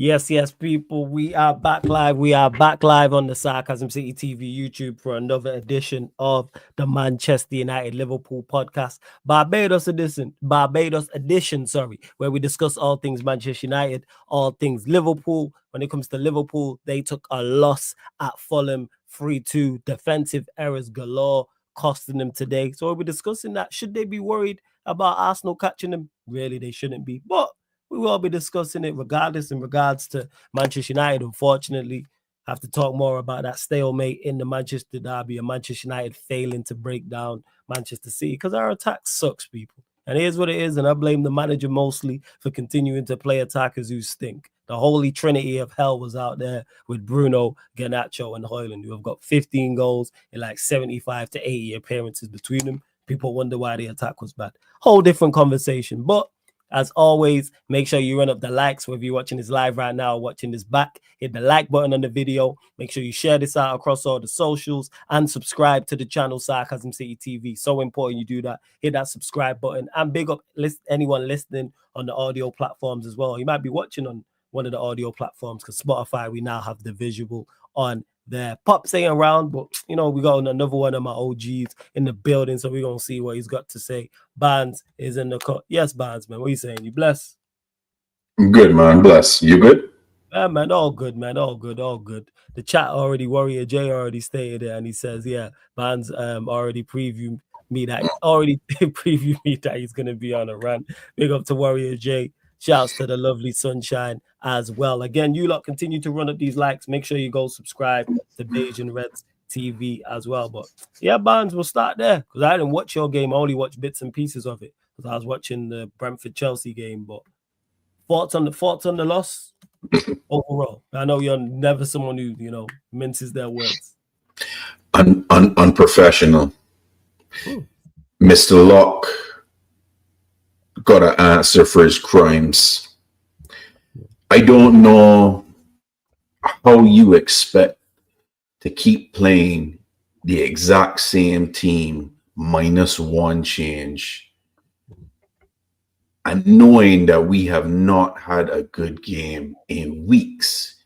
Yes, people. We are back live. We are back live on the Sarcasm City TV YouTube for another edition of the Manchester United Liverpool podcast. Barbados edition, where we discuss all things Manchester United, all things Liverpool. When it comes to Liverpool, they took a loss at Fulham 3-2. Defensive errors galore, costing them today. So we'll be discussing that. Should they be worried about Arsenal catching them? Really, they shouldn't be. But we will be discussing it regardless in regards to Manchester United. Unfortunately, have to talk more about that stalemate in the Manchester derby and Manchester United failing to break down Manchester City because our attack sucks, people. And here's what it is, and I blame the manager mostly for continuing to play attackers who stink. The holy trinity of hell was out there with Bruno, Garnacho, and Højlund, who have got 15 goals in like 75 to 80 appearances between them. People wonder why the attack was bad. Whole different conversation, but as always, make sure you run up the likes, whether you're watching this live right now or watching this back. Hit the like button on the video. Make sure you share this out across all the socials and subscribe to the channel Sarcasm City TV. So important you do that. Hit that subscribe button and big up anyone listening on the audio platforms as well. You might be watching on one of the audio platforms because Spotify, we now have the visual on there. Pops ain't around, but we got another one of my OGs in the building, so we're gonna see what he's got to say. Barnes is in the cut. Yes, Barnes, man. What are you saying? You blessed? Good, man. Bless. You good? Yeah, man. All good, man. All good. The chat already, Warrior J already stated it, and he says, yeah, Barnes already previewed me that he's gonna be on a run. Big up to Warrior J. Shouts to the lovely sunshine as well. Again, you lot continue to run up these likes. Make sure you go subscribe to Beige and Reds TV as well. But yeah, Barnes, we'll start there because I didn't watch your game. I only watched bits and pieces of it because I was watching the Brentford-Chelsea game. But thoughts on the loss overall? I know you're never someone who minces their words. Unprofessional. Mr. Locke got to answer for his crimes. I don't know how you expect to keep playing the exact same team minus one change and knowing that we have not had a good game in weeks.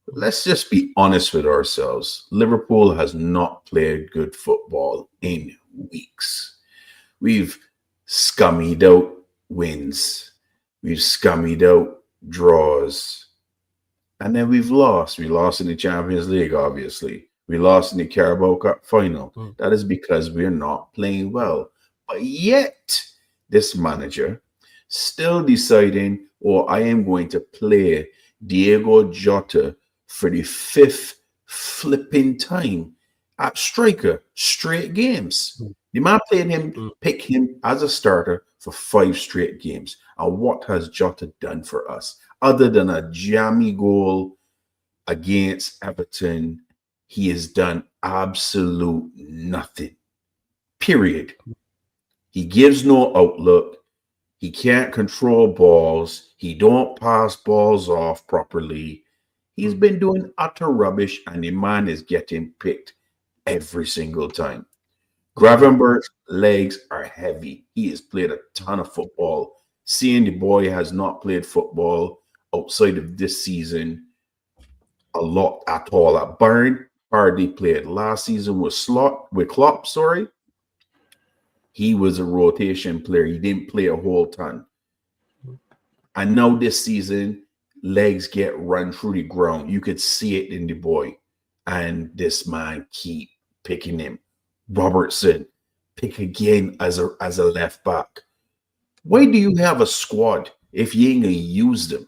Let's just be honest with ourselves. Liverpool has not played good football in weeks. We've scummied out wins. We've scummied out draws. And then we've lost. We lost in the Champions League, obviously. We lost in the Carabao Cup final. That is because we're not playing well. But yet, this manager still deciding, I am going to play Diego Jota for the fifth flipping time at striker, straight games. The man played him, pick him as a starter for 5 straight games. And what has Jota done for us? Other than a jammy goal against Everton, he has done absolute nothing. Period. He gives no outlook. He can't control balls. He don't pass balls off properly. He's been doing utter rubbish, and the man is getting picked every single time. Gravenberch's legs are heavy. He has played a ton of football. Seeing the boy has not played football outside of this season a lot at all. At Bayern, hardly played. Last season with Klopp, he was a rotation player. He didn't play a whole ton. And now this season, legs get run through the ground. You could see it in the boy. And this man keep picking him. Robertson, pick again as a left back. Why do you have a squad if you ain't going to use them?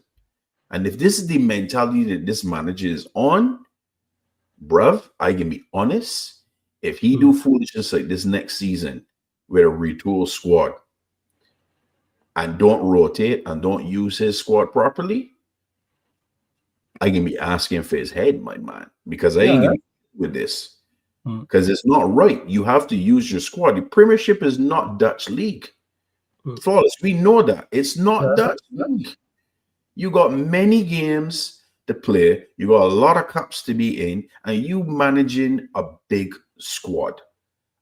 And if this is the mentality that this manager is on, bruv, I can be honest. If he do foolishness like this next season with a retool squad and don't rotate and don't use his squad properly, I can be asking for his head, my man, because I ain't going to with this. Because it's not right. You have to use your squad. The Premiership is not Dutch league. Flawless. We know that. It's not Dutch league. You got many games to play. You got a lot of cups to be in. And you managing a big squad.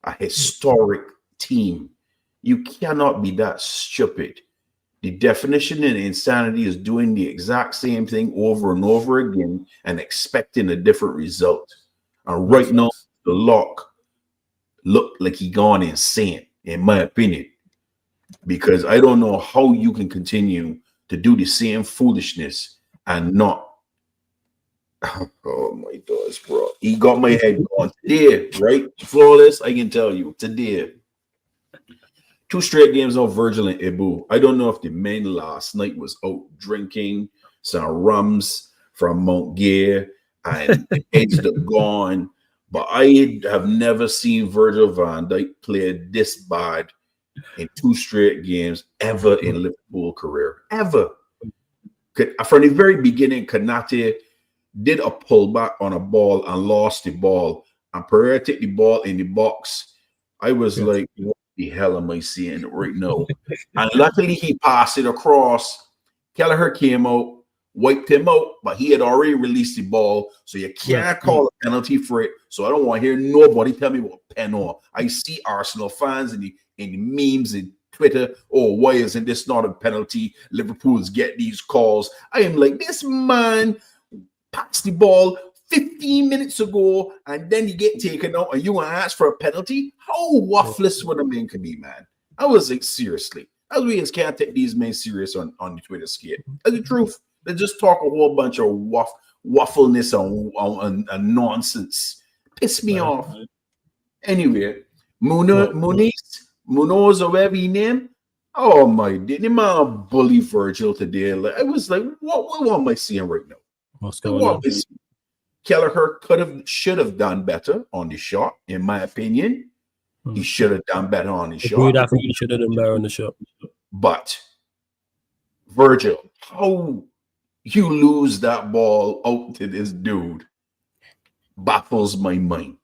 A historic team. You cannot be that stupid The definition of insanity is doing the exact same thing over and over again and expecting a different result. And right now, the lock looked like he gone insane, in my opinion, because I don't know how you can continue to do the same foolishness and not. Oh my gosh, bro. He got my head going today, right? Flawless, I can tell you, today. 2 straight games of Virgil and Ibu. I don't know if the men last night was out drinking some rums from Mount Gay and edged up gone, but I have never seen Virgil van Dijk play this bad in 2 straight games ever in Liverpool career. Ever. From the very beginning, Kanate did a pullback on a ball and lost the ball, and Pereira took the ball in the box. I was like, what the hell am I seeing right now? And luckily he passed it across. Kelleher came out, wiped him out, but he had already released the ball, so you can't call a penalty for it. So I don't want to hear nobody tell me what pen or. I see Arsenal fans in the memes and Twitter, oh, why isn't this not a penalty? Liverpool's get these calls. I am like, this man passed the ball 15 minutes ago, and then you get taken out, and you want to ask for a penalty? How waffless would a man can be, man? I was like, seriously. As we just can't take these men serious on the Twitter skit. That's the truth. They just talk a whole bunch of waffleness and nonsense. Piss me off. Anyway, Munoz or whatever he named. Oh my, didn't man bully Virgil today? Like, I was like, what am I seeing right now? What's going on? Kelleher should have done better on the shot, in my opinion. He should have done better on the shot. I think he should have done better on the shot. But Virgil, how you lose that ball out to this dude baffles my mind.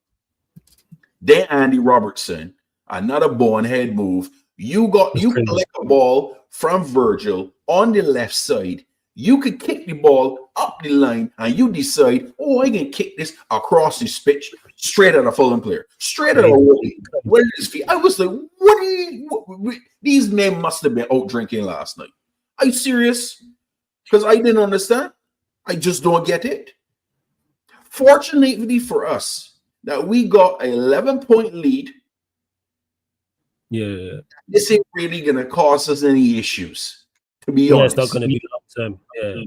Then Andy Robertson, another bonehead move. You collect a ball from Virgil on the left side. You could kick the ball up the line, and you decide, oh, I can kick this across this pitch straight at a Fulham player, straight at a Wooly. Where his feet? I was like, these men must have been out drinking last night. Are you serious? Because I didn't understand. I just don't get it. Fortunately for us, that we got an 11-point lead. Yeah. This ain't really going to cause us any issues, to be honest. It's not going to be long term. Yeah.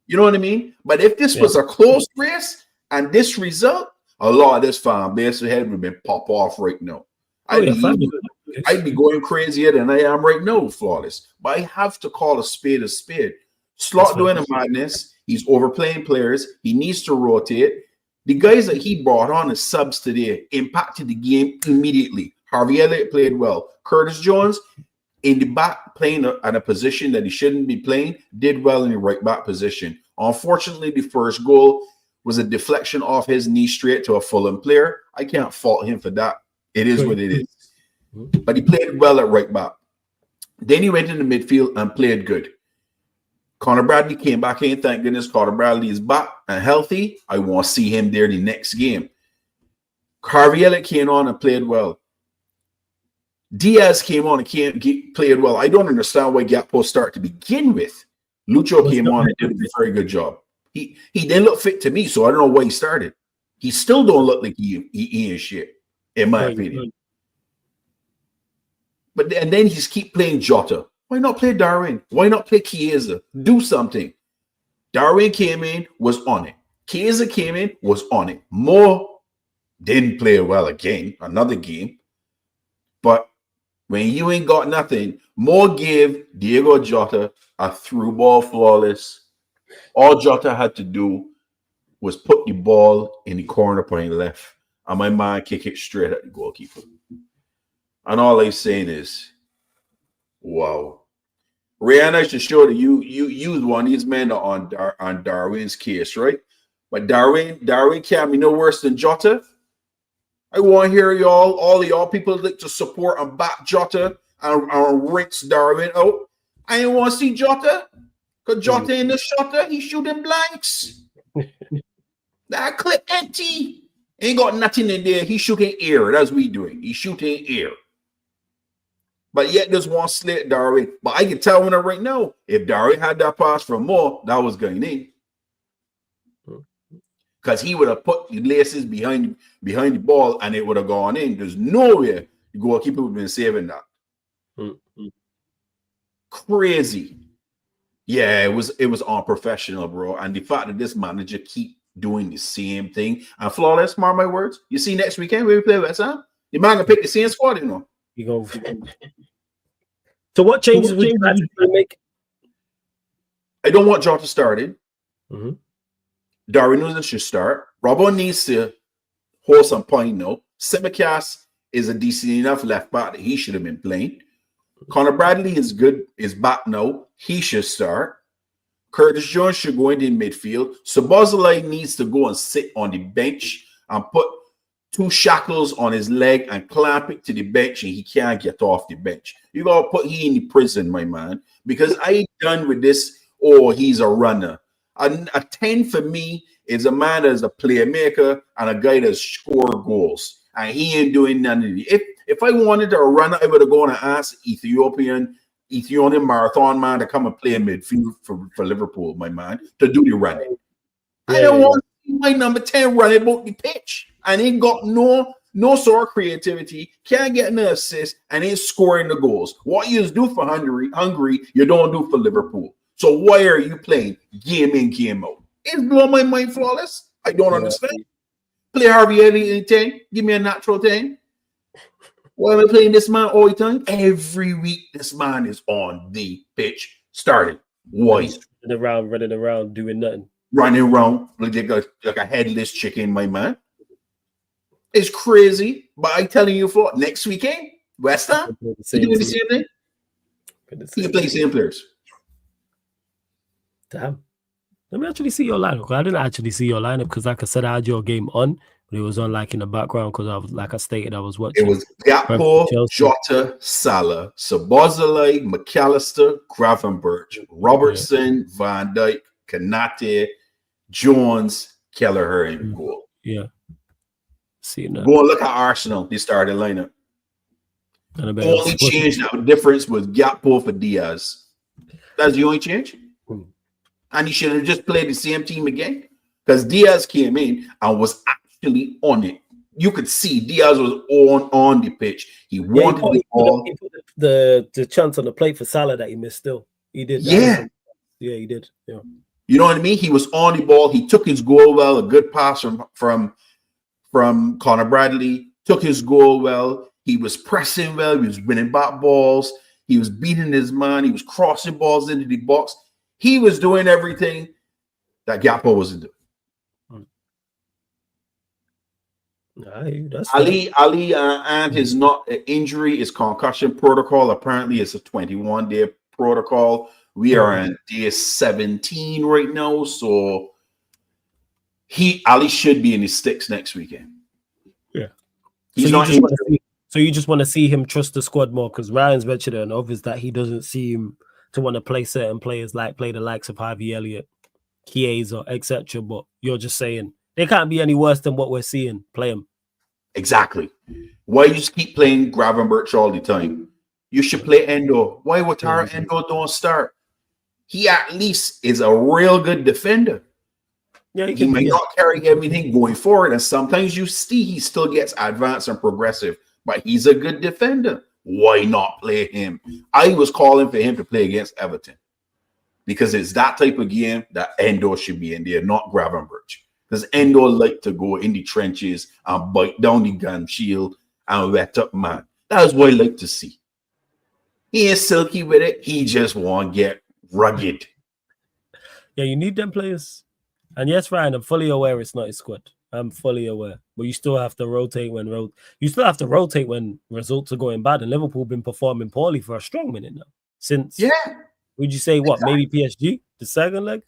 You know what I mean? But if this was a close race and this result, a lot of this fan base head would have been pop off right now. I'd be going crazier than I am right now, Flawless. But I have to call a spade a spade. Slot doing a madness. He's overplaying players. He needs to rotate. The guys that he brought on as subs today impacted the game immediately. Harvey Elliott played well. Curtis Jones, in the back, playing at a position that he shouldn't be playing, did well in the right back position. Unfortunately, the first goal was a deflection off his knee straight to a Fulham player. I can't fault him for that. It is what it is. But he played well at right back. Then he went into midfield and played good. Conor Bradley came back in. Thank goodness Conor Bradley is back and healthy. I want to see him there the next game. Harvey Elliott came on and played well. Diaz came on and played well. I don't understand why Gakpo started to begin with. Lucho came on and did a very good job. He didn't look fit to me, so I don't know why he started. He still don't look like he is shit, in my opinion. But and then he's keep playing Jota. Why not play Darwin? Why not play Chiesa? Do something. Darwin came in, was on it. Chiesa came in, was on it. Moore didn't play well again, another game. But when you ain't got nothing, Moore gave Diego Jota a through ball, Flawless. All Jota had to do was put the ball in the corner point left, and my man kick it straight at the goalkeeper. And all I'm saying is, wow. Rihanna should show that you one of these men on Darwin's case, right? But Darwin can't be no worse than Jota. I want to hear all of y'all people like to support and back Jota and rinse Darwin out. I ain't want to see Jota. Because Jota in the shutter, he's shooting blanks. That clip empty. Ain't got nothing in there. He's shooting air. That's what we doing. He's shooting air. But yet there's one slit Darwin. But I can tell when right now, if Darwin had that pass from Moore, that was going in. Because he would have put the laces behind the ball and it would have gone in. There's nowhere the goalkeeper would have been saving that. Crazy. Yeah, it was unprofessional, bro. And the fact that this manager keep doing the same thing and flawless, mark my words. You see next weekend when we play West Ham, the man gonna pick the same squad, you know. You go. So what changes would you make? I don't want Jota started. Darwin Nunes should start. Robbo needs to hold some point now. Simicast is a decent enough left back that he should have been playing. Conor Bradley is good, is back now. He should start. Curtis Jones should go into midfield. Szoboszlai needs to go and sit on the bench and put 2 shackles on his leg and clamp it to the bench, and he can't get off the bench. You gotta put he in the prison, my man, because I ain't done with this. Oh, he's a runner. A 10 for me is a man that's a playmaker and a guy that score goals, and he ain't doing none of it. If I wanted a runner, I would have gone and asked Ethiopian marathon man to come and play in midfield for Liverpool, my man, to do the running. I don't want to see my number 10 running about the pitch, and he got no sort of creativity, can't get an assist, and ain't scoring the goals. What you do for Hungary, you don't do for Liverpool. So why are you playing game in, game out? It's blowing my mind, flawless. I don't understand. Play Harvey Elliott in 10. Give me a natural 10. Why am I playing this man all the time? Every week, this man is on the pitch. Starting. Why? Running around, doing nothing. Running around like a headless chicken, my man. It's crazy. But I'm telling you, for next weekend, West Ham, he doing the same thing. He can play the same players. Damn. Let me actually see your lineup. I didn't actually see your lineup because, like I said, I had your game on, but it was on like in the background because I was, like I stated, I was watching. It was Gakpo, Jota, Salah, Szoboszlai, McAllister, Gravenberch, Robertson, Van Dijk, Konate, Jones, Kelleher in goal. Yeah. See that. Go and look at Arsenal. They started lineup. Only change that difference was Gakpo for Diaz. That's the only change. And he should have just played the same team again because Diaz came in and was actually on it. You could see Diaz was on the pitch. He wanted the ball. He put the chance on the plate for Salah that he missed still. He did. Yeah, he did. Yeah. You know what I mean? He was on the ball. He took his goal well. A good pass from Conor Bradley. Took his goal well. He was pressing well. He was winning back balls. He was beating his man. He was crossing balls into the box. He was doing everything that Gakpo wasn't doing. Ali and his injury is concussion protocol. Apparently, it's a 21-day protocol. We are on day 17 right now, so Ali should be in his sticks next weekend. Yeah, he's not. So you just want to see him trust the squad more because Ryan's mentioned it and obvious that he doesn't seem to want to play certain players play the likes of Harvey Elliott, Chiesa, etc. But you're just saying they can't be any worse than what we're seeing. Play them. Exactly. Why you just keep playing Gravenberch all the time? You should play Endo. Why Wataru Endo don't start? He at least is a real good defender. Yeah, he may not carry everything going forward, and sometimes you see he still gets advanced and progressive, but he's a good defender. Why not play him? I was calling for him to play against Everton because it's that type of game that Endo should be in there, not Gravenberch. Because Endo like to go in the trenches and bite down the gun shield and wet up man. That's what I like to see. He ain't silky with it. He just want to get rugged. Yeah, you need them players. And yes, Ryan, I'm fully aware it's not his squad. I'm fully aware, but you still have to rotate when results are going bad. And Liverpool been performing poorly for a strong minute now. Since would you say what? Maybe PSG, the second leg.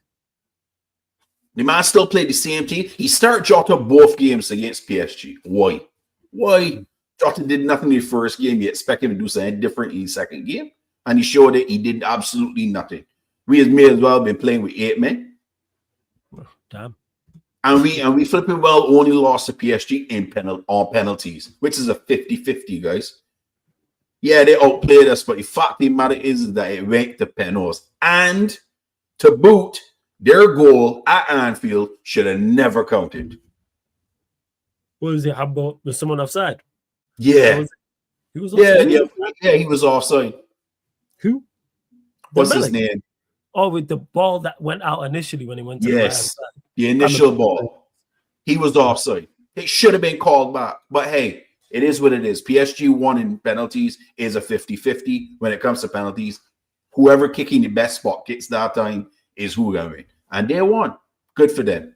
The man still played the same team. He started Jota both games against PSG. Why? Jota did nothing in the first game. You expect him to do something different in the second game, and he showed that he did absolutely nothing. We may as well been playing with 8 men. Damn. And we flipping well only lost to PSG on penalties, which is a 50-50, guys. Yeah, they outplayed us, but the fact of the matter is that it went to penalties. And to boot, their goal at Anfield should have never counted. What was it? How about was someone offside? Yeah. He was offside. Yeah, he was offside. Who? What's his name? Oh, with the ball that went out initially when he went to the right side. The initial ball. He was offside. It should have been called back. But hey, it is what it is. PSG won in penalties is a 50-50 when it comes to penalties. Whoever kicking the best spot kicks that time is who going to win. And they won. Good for them.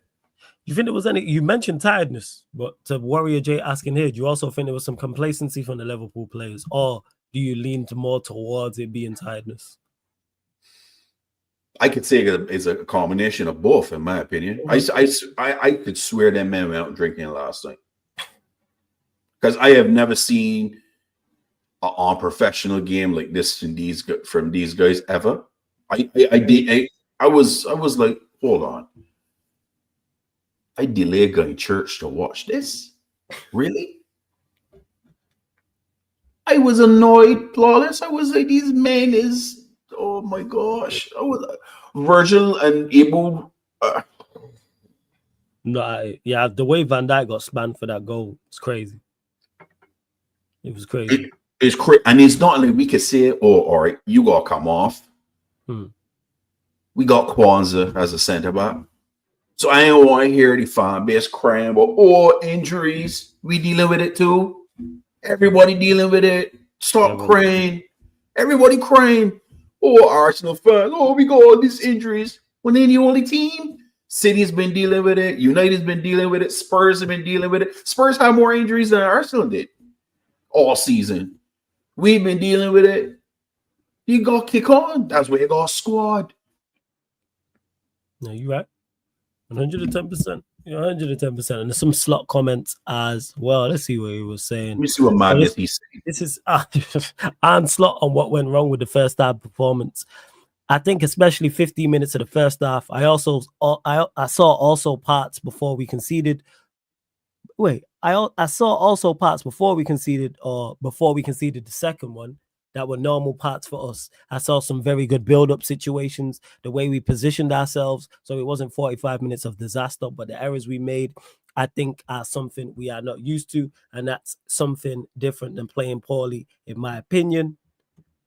You think there was any? You mentioned tiredness, but to Warrior J asking here, do you also think there was some complacency from the Liverpool players, or do you lean more towards it being tiredness? I could say it's a combination of both, in my opinion. I could swear that man went out drinking last night because I have never seen an unprofessional game like this from these guys ever. I was like, hold on. I delayed going to church to watch this. Really? I was annoyed, Flawless. I was like, these men is, oh my gosh. I was Virgil and Ibu. Yeah, the way Van Dijk got spanned for that goal, it's crazy. It was crazy. It's crazy. And it's not like we could say, oh, all right, you got to come off. We got Kwanzaa as a center back. So I don't want to hear the fan base crying about, injuries. We dealing with it too. Everybody dealing with it. Stop crying. Everybody crying. Oh, Arsenal fans. Oh, we got all these injuries. When they're the only team. City's been dealing with it. United's been dealing with it. Spurs have been dealing with it. Spurs have more injuries than Arsenal did all season. We've been dealing with it. You got to kick on. That's where you got a squad. No, you're right. 110%. 110%. And there's some slot comments as well. Let's see what he was saying. Let me see what madness he's saying. This is and slot on what went wrong with the first half performance. I think especially 15 minutes of the first half. I saw also parts before we conceded. I saw also parts before we conceded the second one that were normal parts for us. I saw some very good build-up situations, the way we positioned ourselves. So it wasn't 45 minutes of disaster, but the errors we made, I think, are something we are not used to. And that's something different than playing poorly, in my opinion.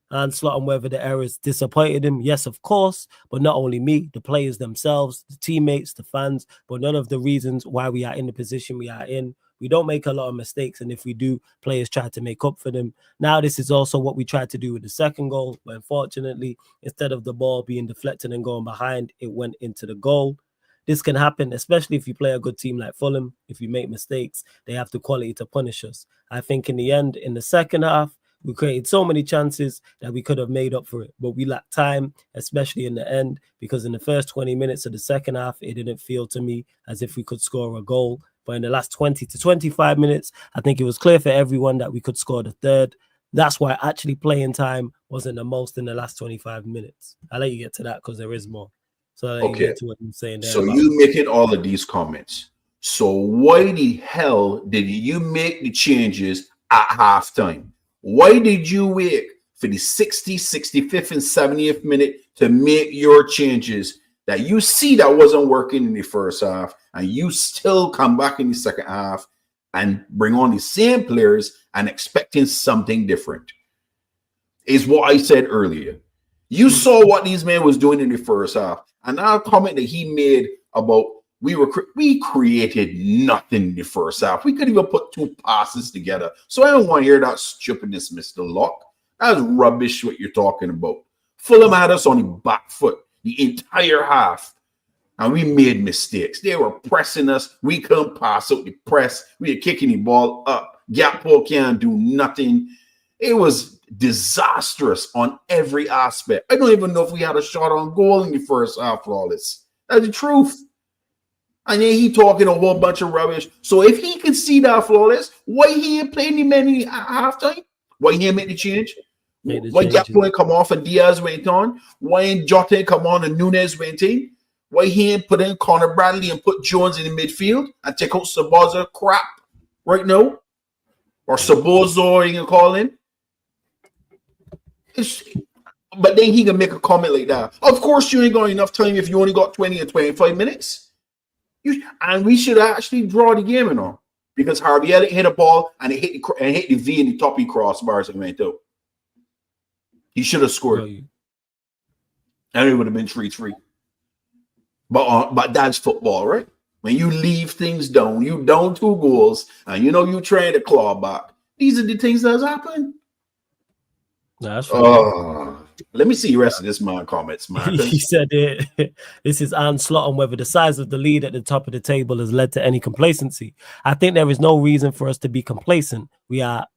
And slot on whether the errors disappointed him. Yes, of course. But not only me, the players themselves, the teammates, the fans, but none of the reasons why we are in the position we are in. We don't make a lot of mistakes, and if we do, players try to make up for them. Now, this is also what we tried to do with the second goal, but unfortunately, instead of the ball being deflected and going behind, it went into the goal. This can happen, especially if you play a good team like Fulham. If you make mistakes, they have the quality to punish us. I think in the end, in the second half, we created so many chances that we could have made up for it, but we lacked time, especially in the end, because in the first 20 minutes of the second half, it didn't feel to me as if we could score a goal. But in the last 20 to 25 minutes, I think it was clear for everyone that we could score the third. That's why actually playing time wasn't the most in the last 25 minutes. I'll let you get to that because there is more. So I'll let you get to what I'm saying there. So you making all of these comments. So why the hell did you make the changes at halftime? Why did you wait for the 60th, 65th, and 70th minute to make your changes that you see that wasn't working in the first half, and you still come back in the second half and bring on the same players and expecting something different? Is what I said earlier. You saw what these men was doing in the first half, and that comment that he made about we created nothing in the first half. We couldn't even put two passes together. So I don't want to hear that stupidness, Mr. Locke. That's rubbish what you're talking about. Fulham had us on the back foot the entire half, and we made mistakes. They were pressing us. We couldn't pass out the press. We were kicking the ball up. Gakpo can't do nothing. It was disastrous on every aspect. I don't even know if we had a shot on goal in the first half, Flawless. That's the truth. And then he talking a whole bunch of rubbish. So if he can see that, Flawless, why he ain't playing the many at halftime? Why he ain't make the change? Why Gakpo ain't come off and Diaz went on? Why ain't Jota come on and Nunes went in? Why he ain't put in Conor Bradley and put Jones in the midfield and take out Saboza crap right now? Or Sabozo, you can call him? But then he can make a comment like that. Of course, you ain't got enough time if you only got 20 or 25 minutes. And we should actually draw the game, because Harvey Elliott hit a ball and it hit the V in the top of the crossbars and went out. He should have scored. And it would have been 3-3. But that's football, right? When you leave things down, you down 2 goals, and you're trying to claw back. These are the things that's happened. That's right. Let me see the rest of this man comments, man. He said this is onslaught on whether the size of the lead at the top of the table has led to any complacency. I think there is no reason for us to be complacent. We are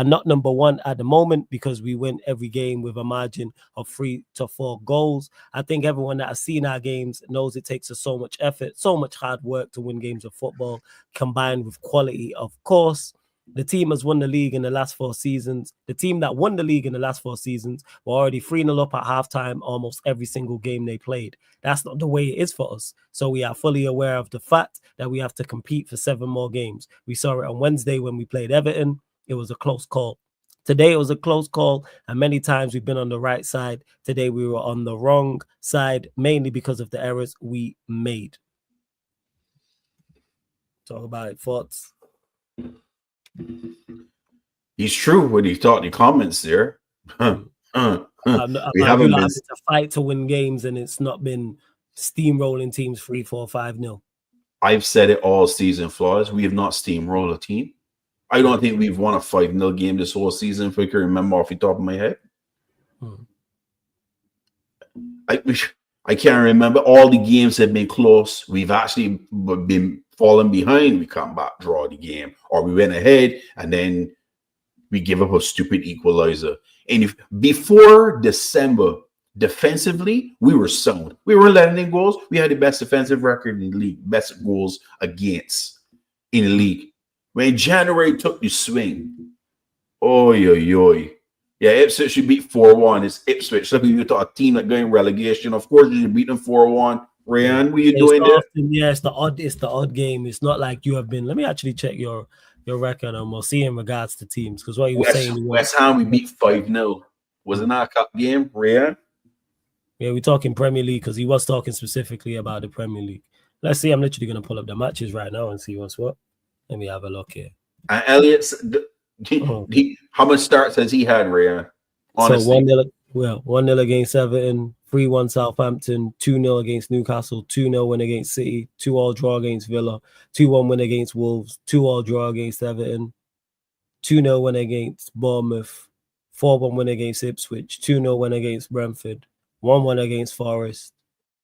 not number 1 at the moment because we win every game with a margin of 3 to 4 goals. I think everyone that has seen our games knows it takes us so much effort, so much hard work to win games of football, combined with quality, of course. The team has won the league in the last 4 seasons. The team that won the league in the last 4 seasons were already 3-0 up at halftime almost every single game they played. That's not the way it is for us. So we are fully aware of the fact that we have to compete for 7 more games. We saw it on Wednesday when we played Everton. It was a close call. Today it was a close call, and many times we've been on the right side. Today we were on the wrong side, mainly because of the errors we made. Talk about it, thoughts. He's true when he thought in the comments there. We haven't been to fight to win games, and it's not been steamrolling teams 3-4-5-0. I've said it all season, Flawless. We have not steamrolled a team. I don't think we've won a 5-0 game this whole season, if I can remember off the top of my head. I can't remember. All the games have been close. We've actually been falling behind. We come back, draw the game, or we went ahead and then we give up a stupid equalizer. And before December, defensively, we were sound. We were letting in goals. We had the best defensive record in the league, best goals against in the league. When January took the swing, yeah, Ipswich should beat 4-1. It's Ipswich. Look, you thought a team that going relegation. Of course, you should beat them 4-1. Rayan, what are you doing there? Yeah, it's the odd game. It's not like you have been. Let me actually check your record, and we'll see in regards to teams, because what you were saying. West Ham, we beat 5-0. Was it not a cup game, Rayan? Yeah, we're talking Premier League, because he was talking specifically about the Premier League. Let's see. I'm literally going to pull up the matches right now and see what's what. Let me have a look here. And Elliot's. How much starts has he had, Rayan? Honestly. So 1-0 against Everton, 3-1 Southampton, 2-0 against Newcastle, 2-0 win against City, 2-2 draw against Villa, 2-1 win against Wolves, 2-2 draw against Everton, 2-0 win against Bournemouth, 4-1 win against Ipswich, 2-0 win against Brentford, 1-1 against Forest,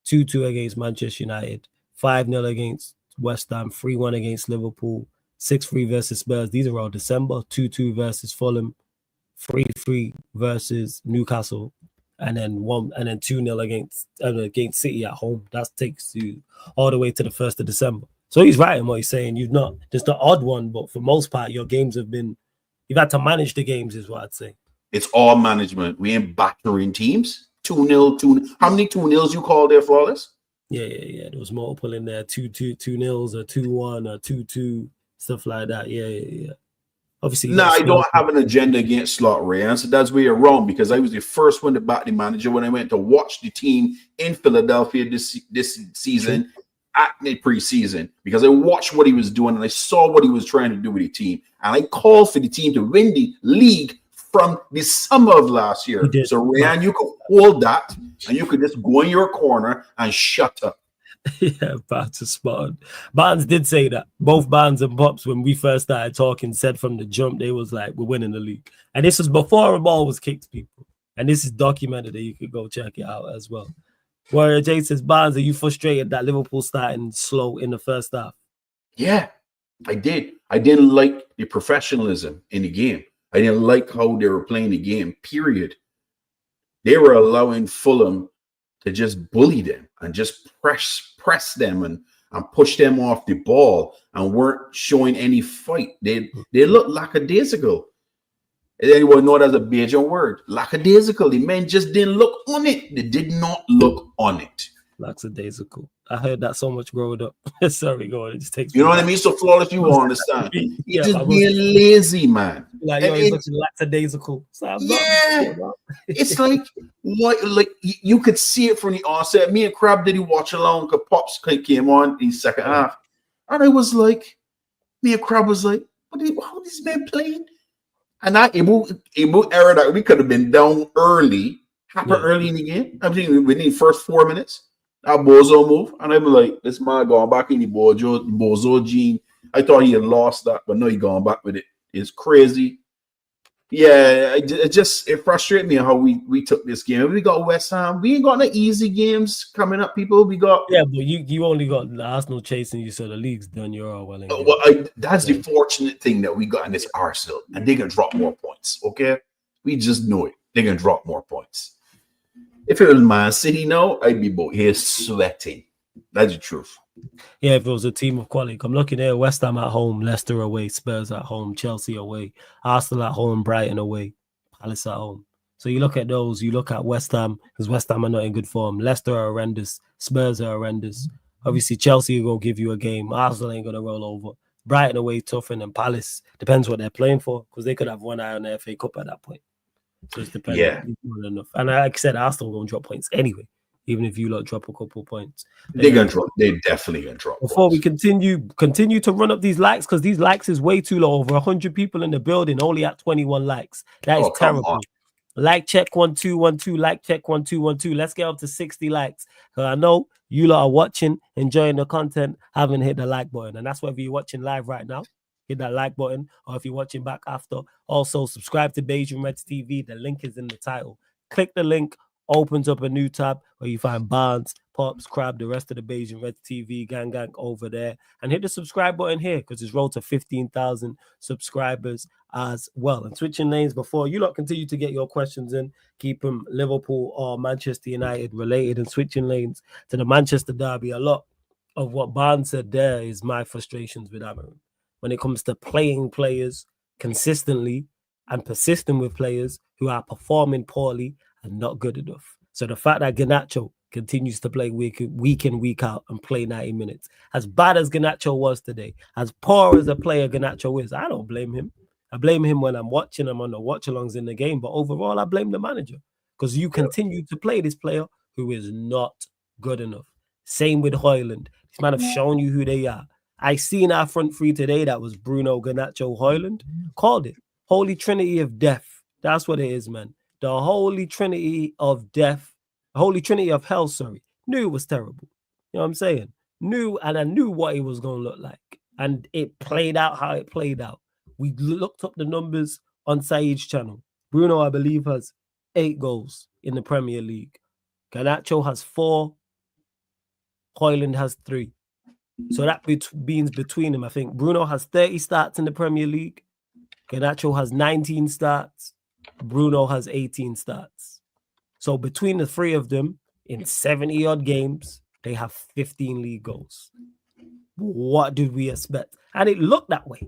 2-2 against Manchester United, 5-0 against West Ham, 3-1 against Liverpool, 6-3 versus Spurs. These are all December. 2-2 versus Fulham, 3-3 versus Newcastle, and then 2-0 against City at home. That takes you all the way to the 1st of December. So he's right in what he's saying. You've not just the odd one, but for most part, your games have been. You've had to manage the games, is what I'd say. It's all management. We ain't battering teams. 2-0, 2. How many 2-0s you call there, Flawless? Yeah. There was multiple in there. 2-2, 2-0s, or 2-1, or 2-2. Stuff like that. Yeah. Obviously, I don't have an agenda against Slot Rayan, so that's where you're wrong, because I was the first one to back the manager when I went to watch the team in Philadelphia this season at the preseason, because I watched what he was doing and I saw what he was trying to do with the team, and I called for the team to win the league from the summer of last year. So Rayan, you could hold that and you could just go in your corner and shut up. Yeah, Barnes is spot on. Barnes did say that. Both Barnes and Pops, when we first started talking, said from the jump, they was like, we're winning the league. And this was before a ball was kicked, people. And this is documented that you could go check it out as well. Warrior J says, Barnes, are you frustrated that Liverpool starting slow in the first half? Yeah, I did. I didn't like the professionalism in the game. I didn't like how they were playing the game, period. They were allowing Fulham to just bully them and just press them and push them off the ball and weren't showing any fight. They looked lackadaisical. Anyone know that's a Bajan word? Lackadaisical. The men just didn't look on it. They did not look on it. Lackadaisical. I heard that so much growing up. Sorry, go on. It just takes. You know what I mean? So Flawless, you won't understand. It's just being lazy, man. Like, And yo, he's looking lackadaisical. So I'm not. yeah, it's like what like you could see it from the onset. Me and Crab did he watch along because Pops came on in the second half, and I was like, me and Crab was like, how this man playing? And that Ibu error that we could have been down early, happened early in the game. I'm thinking within the first 4 minutes, that Bozo move, and I'm like, this man going back in the Bozo gene. I thought he had lost that, but no, he going back with it. It's crazy. Yeah, it frustrated me how we took this game. We got West Ham. We ain't got no easy games coming up, people. We got but you only got the Arsenal chasing you, so the league's done. You're all well and good. that's the fortunate thing that we got in this Arsenal, and they're gonna drop more points. Okay, we just know it. They're gonna drop more points. If it was Man City now, I'd be both here sweating. That's the truth. Yeah, if it was a team of quality. I'm looking at West Ham at home, Leicester away, Spurs at home, Chelsea away, Arsenal at home, Brighton away, Palace at home. So you look at those, you look at West Ham, because West Ham are not in good form. Leicester are horrendous. Spurs are horrendous. Obviously, Chelsea are going to give you a game. Arsenal ain't going to roll over. Brighton away, tough, and then Palace, depends what they're playing for, because they could have one eye on the FA Cup at that point. So it's dependent. Yeah. Enough. And like I said, Arsenal are going to drop points anyway. Even if you lot drop a couple points, they're gonna drop. They're definitely gonna drop. Before we continue to run up these likes, because these likes is way too low. Over 100 people in the building, only at 21 likes. That is terrible. Like check 1212. Like check 1212. Let's get up to 60 likes. Because I know you lot are watching, enjoying the content, haven't hit the like button, and that's whether you're watching live right now. Hit that like button, or if you're watching back after, also subscribe to Beijing Reds TV. The link is in the title. Click the link. Opens up a new tab where you find Barnes, Pops, Crab, the rest of the Beijing Reds TV gang over there. And hit the subscribe button here because it's rolled to 15,000 subscribers as well. And switching lanes before you lot continue to get your questions in, keep them Liverpool or Manchester United related, and switching lanes to the Manchester derby. A lot of what Barnes said there is my frustrations with Amarin. When it comes to playing players consistently and persisting with players who are performing poorly and not good enough. So the fact that Garnacho continues to play week in, week out and play 90 minutes, as bad as Garnacho was today, as poor as a player Garnacho is, I don't blame him. I blame him when I'm watching him on the watch-alongs in the game, but overall, I blame the manager because you continue to play this player who is not good enough. Same with Højlund. These men have shown you who they are. I seen our front three today that was Bruno, Garnacho, Højlund. Called it Holy Trinity of Death. That's what it is, man. The Holy Trinity of Death, Holy Trinity of Hell, knew it was terrible. You know what I'm saying? And I knew what it was going to look like. And it played out how it played out. We looked up the numbers on Saeed's channel. Bruno, I believe, has 8 goals in the Premier League. Garnacho has 4. Højlund has 3. So that means between them, I think Bruno has 30 starts in the Premier League. Garnacho has 19 starts. Bruno has 18 starts. So between the 3 of them, in 70-odd games, they have 15 league goals. What did we expect? And it looked that way.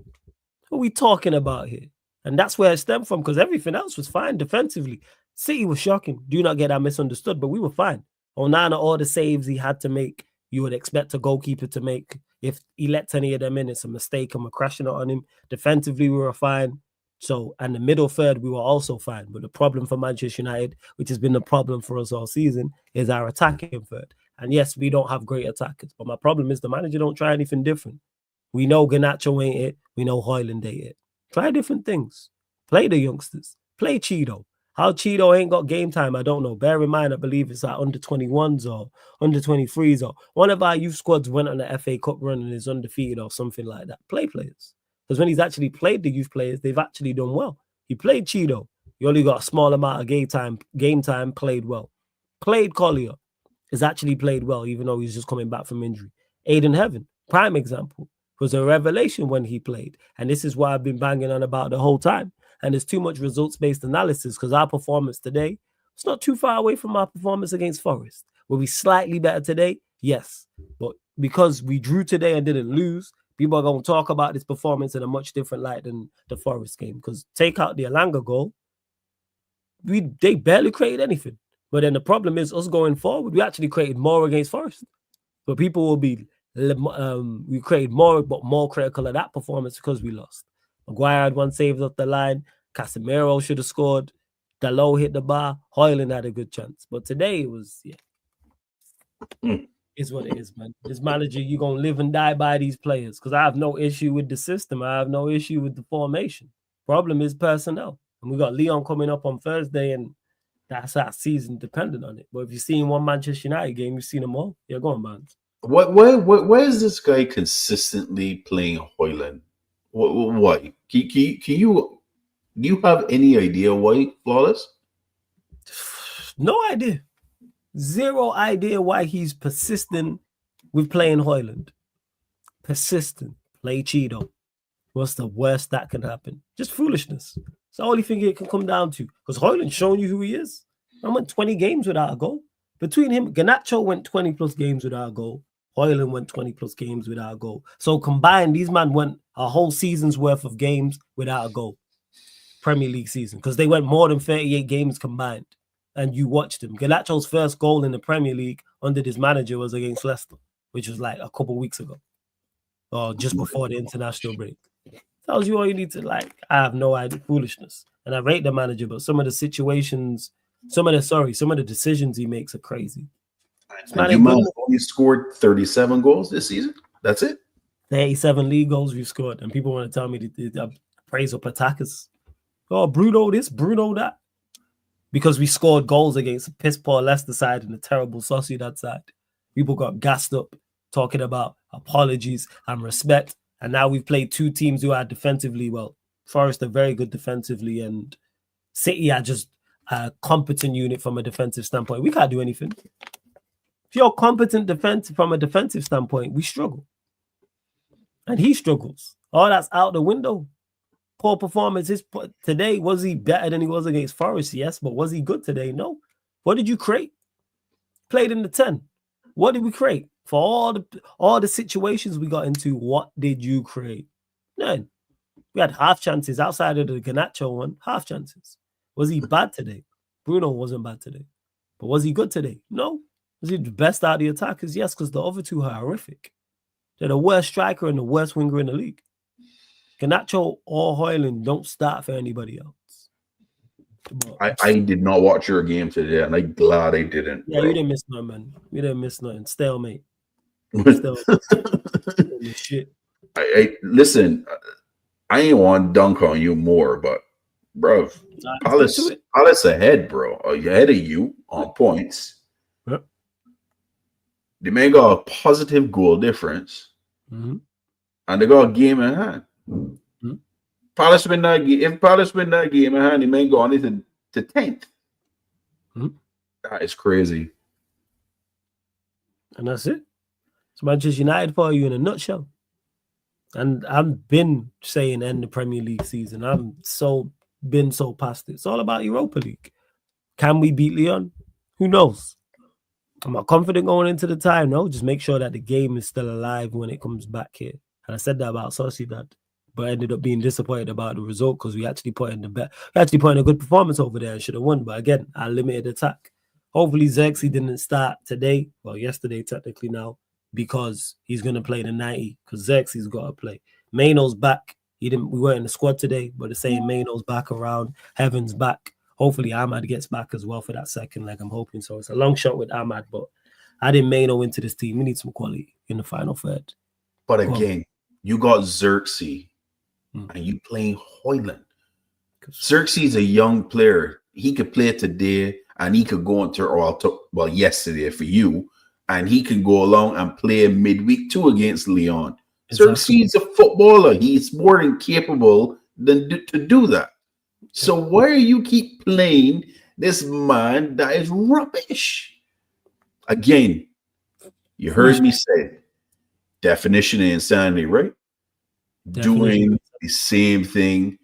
What are we talking about here? And that's where it stemmed from, because everything else was fine defensively. City was shocking. Do not get that misunderstood, but we were fine. Onana, all the saves he had to make, you would expect a goalkeeper to make. If he lets any of them in, it's a mistake and we're crashing it on him. Defensively, we were fine. So, and the middle third, we were also fine. But the problem for Manchester United, which has been the problem for us all season, is our attacking third. And yes, we don't have great attackers. But my problem is the manager don't try anything different. We know Garnacho ain't it. We know Højlund ain't it. Try different things. Play the youngsters. Play Cheeto. How Cheeto ain't got game time, I don't know. Bear in mind, I believe it's at under 21s or under 23s or one of our youth squads went on the FA Cup run and is undefeated or something like that. Play players. Because when he's actually played the youth players, they've actually done well. He played Cheeto. He only got a small amount of game time, played well. Played Collier. Has actually played well, even though he's just coming back from injury. Aiden Heaven, prime example, was a revelation when he played. And this is what I've been banging on about the whole time. And there's too much results-based analysis because our performance today, it's not too far away from our performance against Forest. Were we slightly better today? Yes. But because we drew today and didn't lose, people are going to talk about this performance in a much different light than the Forest game. Because take out the Alanga goal, they barely created anything. But then the problem is us going forward, we actually created more against Forest. But people will be, we created more, but more critical of that performance because we lost. Maguire had one saved off the line. Casemiro should have scored. Dalot hit the bar. Hoyland had a good chance. But today it was, it's what it is, man. This manager, you're going to live and die by these players because I have no issue with the system. I have no issue with the formation. Problem is personnel. And we got Leon coming up on Thursday, and that's our season dependent on it. But if you've seen one Manchester United game, you've seen them all. Yeah, go on, man. Why is this guy consistently playing Hoyland? Why? Can you have any idea why, Flawless? No idea. Zero idea why he's persistent with playing Hoyland. Persistent. Play Cheeto. What's the worst that can happen? Just foolishness. It's the only thing it can come down to. Because Hoyland's showing you who he is. I went 20 games without a goal. Between him, Garnacho went 20 plus games without a goal. Hoyland went 20 plus games without a goal. So combined, these men went a whole season's worth of games without a goal. Premier League season. Because they went more than 38 games combined. And you watched him. Garnacho's first goal in the Premier League under this manager was against Leicester, which was like a couple weeks ago. Or just before the international break. Tells you all you need to like. I have no idea. Foolishness. And I rate the manager, but some of the situations, some of the decisions he makes are crazy. You only scored 37 goals this season? That's it? 37 league goals we've scored. And people want to tell me to praise up attackers. Oh, Bruno this, Bruno that. Because we scored goals against a piss poor Leicester side and a terrible Sociedad side. People got gassed up talking about apologies and respect. And now we've played two teams who are defensively well. Forest are very good defensively, and City are just a competent unit from a defensive standpoint. We can't do anything. If you're competent from a defensive standpoint, we struggle. And he struggles. All that's out the window. Poor performance. Today, was he better than he was against Forest? Yes, but was he good today? No. What did you create? Played in the 10. What did we create? For all the situations we got into, what did you create? None. We had half chances outside of the Garnacho one. Half chances. Was he bad today? Bruno wasn't bad today. But was he good today? No. Was he the best out of the attackers? Yes, because the other two are horrific. They're the worst striker and the worst winger in the league. Garnacho or Hoyland don't start for anybody else. I did not watch your game today, and I'm glad I didn't. Yeah, bro. You didn't miss nothing, man. You didn't miss nothing. Stalemate. Shit. Listen, I ain't want to dunk on you more, but bro, Palace ahead, bro. Ahead of you on points. Yep. They may got a positive goal difference, and they got a game in hand. Mm-hmm. Palace win that game. If Palace win that game in hand, they may go on to 10th. That is crazy. And that's it. It's Manchester United for you in a nutshell. And I've been saying end the Premier League season. I'm been so past it. It's all about Europa League. Can we beat Lyon? Who knows? I'm not confident going into the time. No, just make sure that the game is still alive when it comes back here. And I said that about Sociedad, but I ended up being disappointed about the result because we actually put in a good performance over there and should have won. But again, our limited attack. Hopefully Xerxes didn't start today, well, yesterday technically now, because he's going to play the 90 because Xerxes got to play. Maino's back. We weren't in the squad today, but they're saying Maino's back around. Heaven's back. Hopefully Ahmad gets back as well for that second leg. I'm hoping so. It's a long shot with Ahmad, but adding Maino into this team, we need some quality in the final third. But again, you got Xerxes and you playing Hoyland. Xerxes is a young player. He could play today and he could go into, yesterday for you, and he can go along and play midweek too against Lyon. Exactly. Xerxes is a footballer. He's more than capable to do that. So why are you keep playing this man that is rubbish? Again, you heard me say definition of insanity, right? Doing the same thing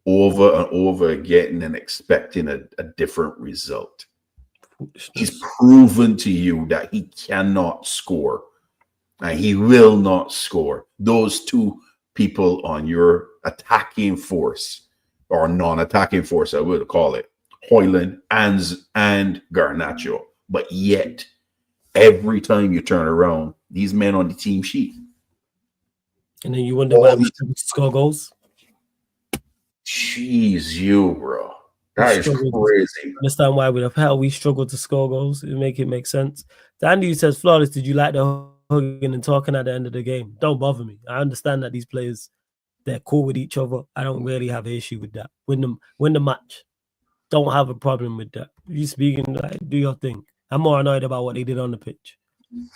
over and over again and expecting a different result. He's proven to you that he cannot score and he will not score. Those two people on your attacking force or non-attacking force, I would call it, Hoyland and Garnacho. But yet, every time you turn around, these men on the team sheet. And then you wonder why we score goals. Jeez, you, bro. We That is struggled. crazy. Understand why with hell we struggled to score goals. It make sense. Dandy says, Flawless, did you like the hugging and talking at the end of the game? Don't bother me. I understand that these players, they're cool with each other. I don't really have an issue with that. Win the match. Don't have a problem with that. You speaking, like, do your thing. I'm more annoyed about what they did on the pitch.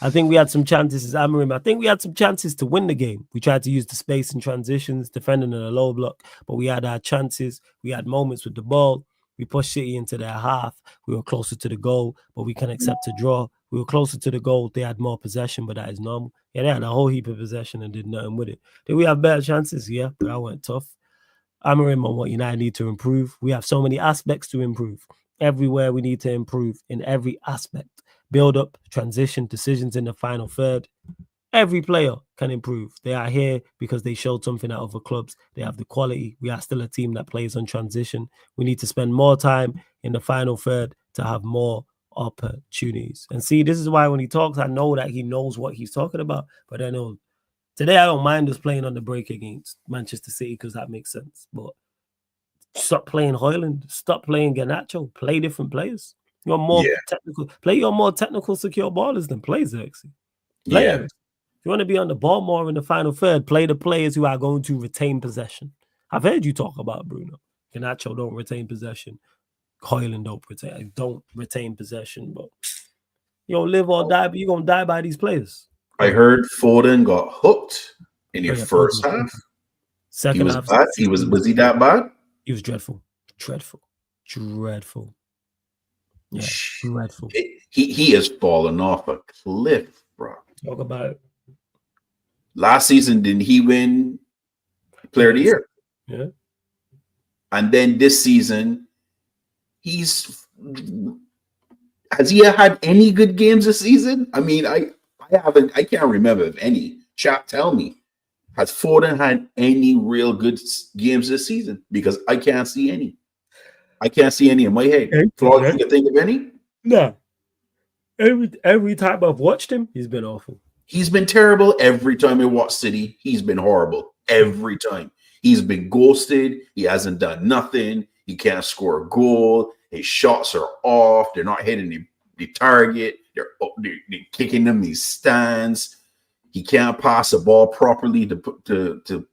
I think we had some chances as Amarim. I think we had some chances to win the game. We tried to use the space and transitions, defending in a low block, but we had our chances. We had moments with the ball. We pushed City into their half. We were closer to the goal, but we can accept a draw. We were closer to the goal. They had more possession, but that is normal. Yeah, they had a whole heap of possession and did nothing with it. Did we have better chances? Yeah, but that went tough. Amarim on what United need to improve. We have so many aspects to improve. Everywhere we need to improve in every aspect. Build up, transition, decisions in the final third. Every player can improve. They are here because they showed something at other clubs. They have the quality. We are still a team that plays on transition. We need to spend more time in the final third to have more opportunities. And see, this is why when he talks, I know that he knows what he's talking about. But I know today I don't mind us playing on the break against Manchester City because that makes sense. But stop playing Hoyland. Stop playing Garnacho. Play different players. You're more technical. Play your more technical, secure ballers than play Xerxes. Play If you want to be on the ball more in the final third, play the players who are going to retain possession. I've heard you talk about Bruno. Garnacho don't retain possession. Hoyland don't retain possession. But you don't live or die, but you're going to die by these players. I heard Foden got hooked in your first half. Second half. Bad. Was he that bad? He was dreadful. Yeah, dreadful. He has fallen off a cliff, bro. Talk about it. Last season, didn't he win Player of the Year? Yeah. And then this season, has he had any good games this season? I mean, I can't remember if any. Chat, tell me. Has Foden had any real good games this season? Because I can't see any. I can't see any in my head. Flaw, you can think of any? No. Every time I've watched him, he's been awful. He's been terrible every time I watch City. He's been horrible every time. He's been ghosted. He hasn't done nothing. He can't score a goal. His shots are off. They're not hitting the target. They're kicking them these stands. He can't pass the ball properly to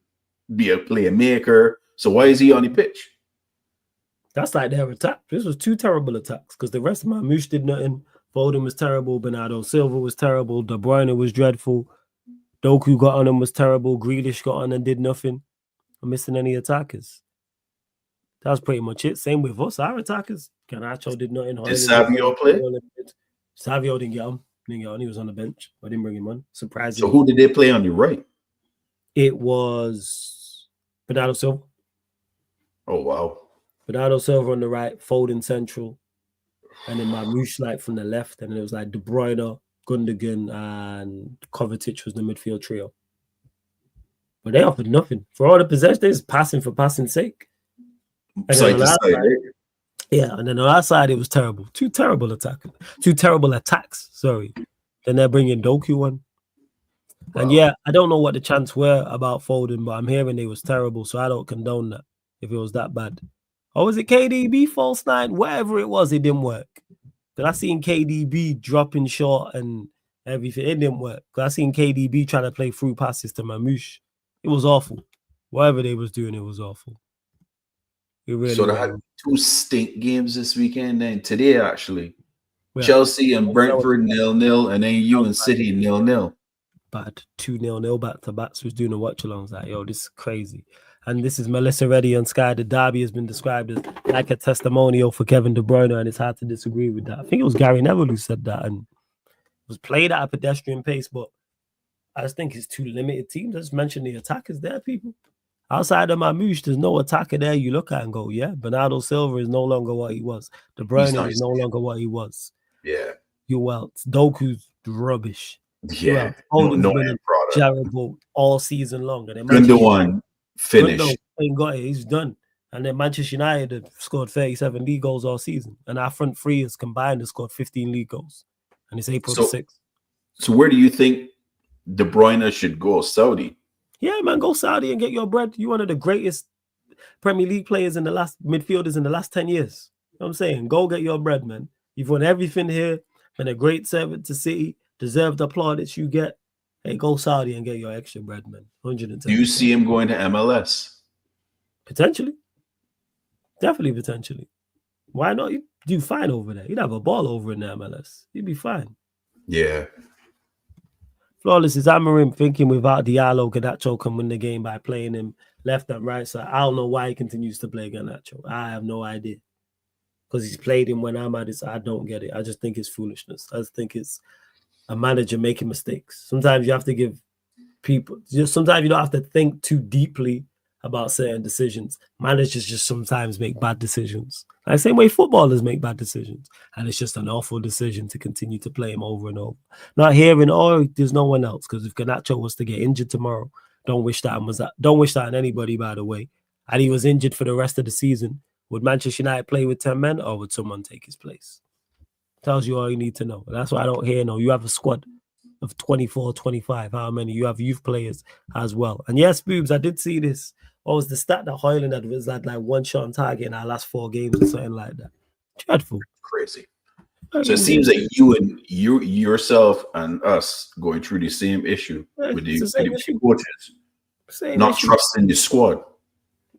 be a playmaker. So why is he on the pitch? That's like their attack. This was two terrible attacks because the rest of my Moosh did nothing. Foden was terrible. Bernardo Silva was terrible. De Bruyne was dreadful. Doku got on him was terrible. Grealish got on and did nothing. I'm missing any attackers. That was pretty much it. Same with us. Our attackers. Garnacho did nothing. Did Savio play? Savio didn't get on. He was on the bench. I didn't bring him on. Surprisingly. So who did they play on your right? It was Bernardo Silva. Oh, wow. Bernardo Silva on the right, Foden central, and then Marmoush like from the left, and then it was like De Bruyne, Gundogan, and Kovacic was the midfield trio. But they offered nothing. For all the possession, they just passing for passing's sake. And then and then on our side, it was terrible. Two terrible attacks. Sorry. Then they're bringing Doku on. Wow. And yeah, I don't know what the chants were about Foden, but I'm hearing they was terrible, so I don't condone that if it was that bad. Or was it KDB false nine? Whatever it was, it didn't work. Because I seen KDB dropping short and everything. It didn't work. Because I seen KDB trying to play through passes to Mamouche. It was awful. Whatever they was doing, it was awful. It really so they had two stink games this weekend. And today, actually, Chelsea and Brentford 0-0, and then you and City 0-0. Bad 2-0 back-to-backs was doing the watch-alongs. Like, yo, this is crazy. And this is Melissa Reddy on Sky. The derby has been described as like a testimonial for Kevin De Bruyne, and it's hard to disagree with that. I think it was Gary Neville who said that, and it was played at a pedestrian pace, but I just think it's two limited teams. I just mentioned the attackers there, people. Outside of Mamouche, there's no attacker there you look at and go, yeah, Bernardo Silva is no longer what he was. De Bruyne is no longer what he was. Yeah. Doku's rubbish. Yeah. Foden's been terrible all season long. And Gundogan finished. Ain't got it. He's done. And then Manchester United have scored 37 league goals all season. And our front three is combined have scored 15 league goals. And it's April 6th. So where do you think De Bruyne should go? Saudi? Yeah, man, go Saudi and get your bread. You're one of the greatest Premier League players in the last midfielders in the last 10 years. You know what I'm saying? Go get your bread, man. You've won everything here. Been a great servant to City. Deserved the plaudits you get. Hey, go Saudi and get your extra bread, man. 110%. Do you see him going to MLS? Potentially. Definitely potentially. Why not? You'd do fine over there. You'd have a ball over in the MLS. You'd be fine. Yeah. Flawless is Amarim thinking without Diallo, Garnacho can win the game by playing him left and right side. I don't know why he continues to play Garnacho. I have no idea. Because he's played him when I'm at it. I don't get it. I just think it's foolishness. I just think it's a manager making mistakes. Sometimes you have to give people, sometimes you don't have to think too deeply about certain decisions. Managers just sometimes make bad decisions. The same way footballers make bad decisions. And it's just an awful decision to continue to play him over and over. Not hearing, oh, there's no one else. Because if Garnacho was to get injured tomorrow, don't wish that on anybody, by the way. And he was injured for the rest of the season. Would Manchester United play with 10 men or would someone take his place? Tells you all you need to know. That's why I don't hear no. You have a squad of 24, 25. How many? You have youth players as well. And yes, Boobs, I did see this. What was the stat that Hoyland had? Was that like one shot on target in our last 4 games or something like that? Dreadful. Crazy. So it seems like you yourself and us going through the same issue with the coaches. Not trusting the squad.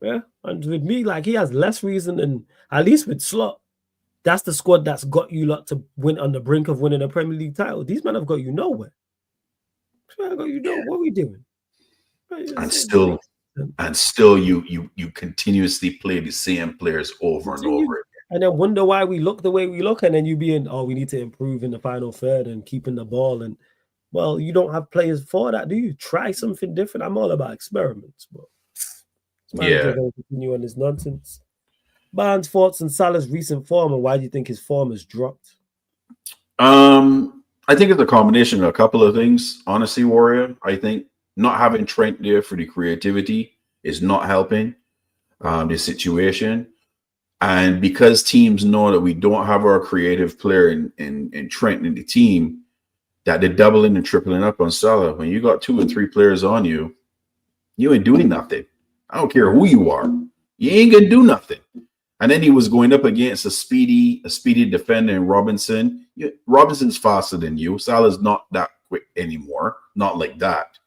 Yeah. And with me, like he has less reason, and at least with Slot, that's the squad that's got you lot to win on the brink of winning a Premier League title. These men have got you nowhere. I got you know what are we doing? And still you continuously play the same players over and over again. And then wonder why we look the way we look, and then you being, we need to improve in the final third and keeping the ball. And well, you don't have players for that, do you? Try something different. I'm all about experiments, but going to continue on this nonsense. Barnes' thoughts on Salah's recent form, and why do you think his form has dropped? I think it's a combination of a couple of things, honestly, Warrior. I think not having Trent there for the creativity is not helping the situation. And because teams know that we don't have our creative player in Trent in the team, that they're doubling and tripling up on Salah. When you got 2 or 3 players on you, you ain't doing nothing. I don't care who you are. You ain't going to do nothing. And then he was going up against a speedy defender in Robinson. Robinson's faster than you. Salah's not that quick anymore. Not like that.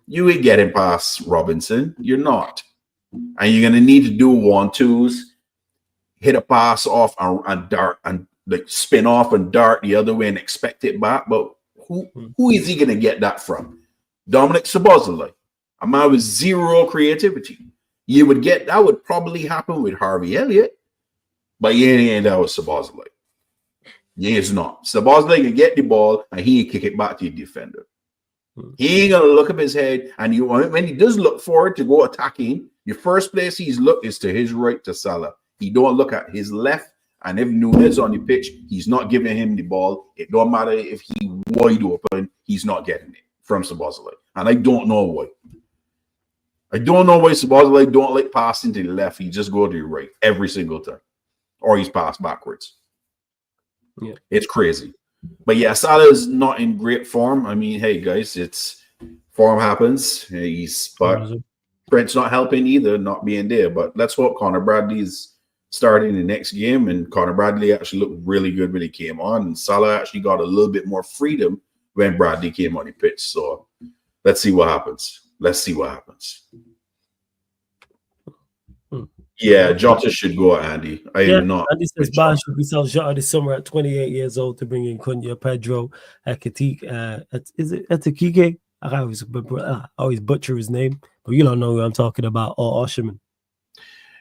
You ain't getting past Robinson. You're not. And you're going to need to do 1-2s, hit a pass off and dart and like spin off and dart the other way and expect it back. But who is he going to get that from? Dominic Szoboszlai, a man with zero creativity. You would get that would probably happen with Harvey Elliott, but you ain't that with Szoboszlai. Yeah, it's not. Szoboszlai can get the ball and he can kick it back to your defender. He ain't gonna look up his head, and when he does look forward to go attacking, the first place he's look is to his right to Salah. He don't look at his left, and if Núñez on the pitch, he's not giving him the ball. It don't matter if he wide open, he's not getting it from Szoboszlai, and I don't know why. I don't know why Szoboszlai don't like passing to the left. He just go to the right every single time, or he's passed backwards. Yeah, it's crazy. But yeah, Salah is not in great form. I mean, hey guys, it's form happens. But Trent's not helping either, not being there. But let's hope Connor Bradley's starting the next game, and Connor Bradley actually looked really good when he came on, and Salah actually got a little bit more freedom when Bradley came on the pitch. So let's see what happens. Yeah, Jota should go, Andy. I am not. Andy says Barnes should be sold Jota this summer at 28 years old to bring in Cunha, Pedro, Ekitike. Is it Etikike? I always butcher his name, but you don't know who I'm talking about, or Osherman.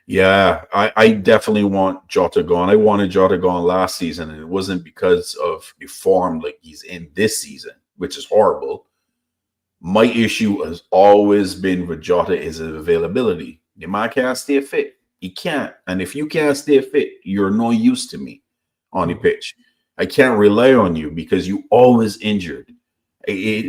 Yeah, I definitely want Jota gone. I wanted Jota gone last season, and it wasn't because of the form like he's in this season, which is horrible. My issue has always been with Jota is his availability. The man can't stay fit. He can't. And if you can't stay fit, you're no use to me on the pitch. I can't rely on you because you always injured. It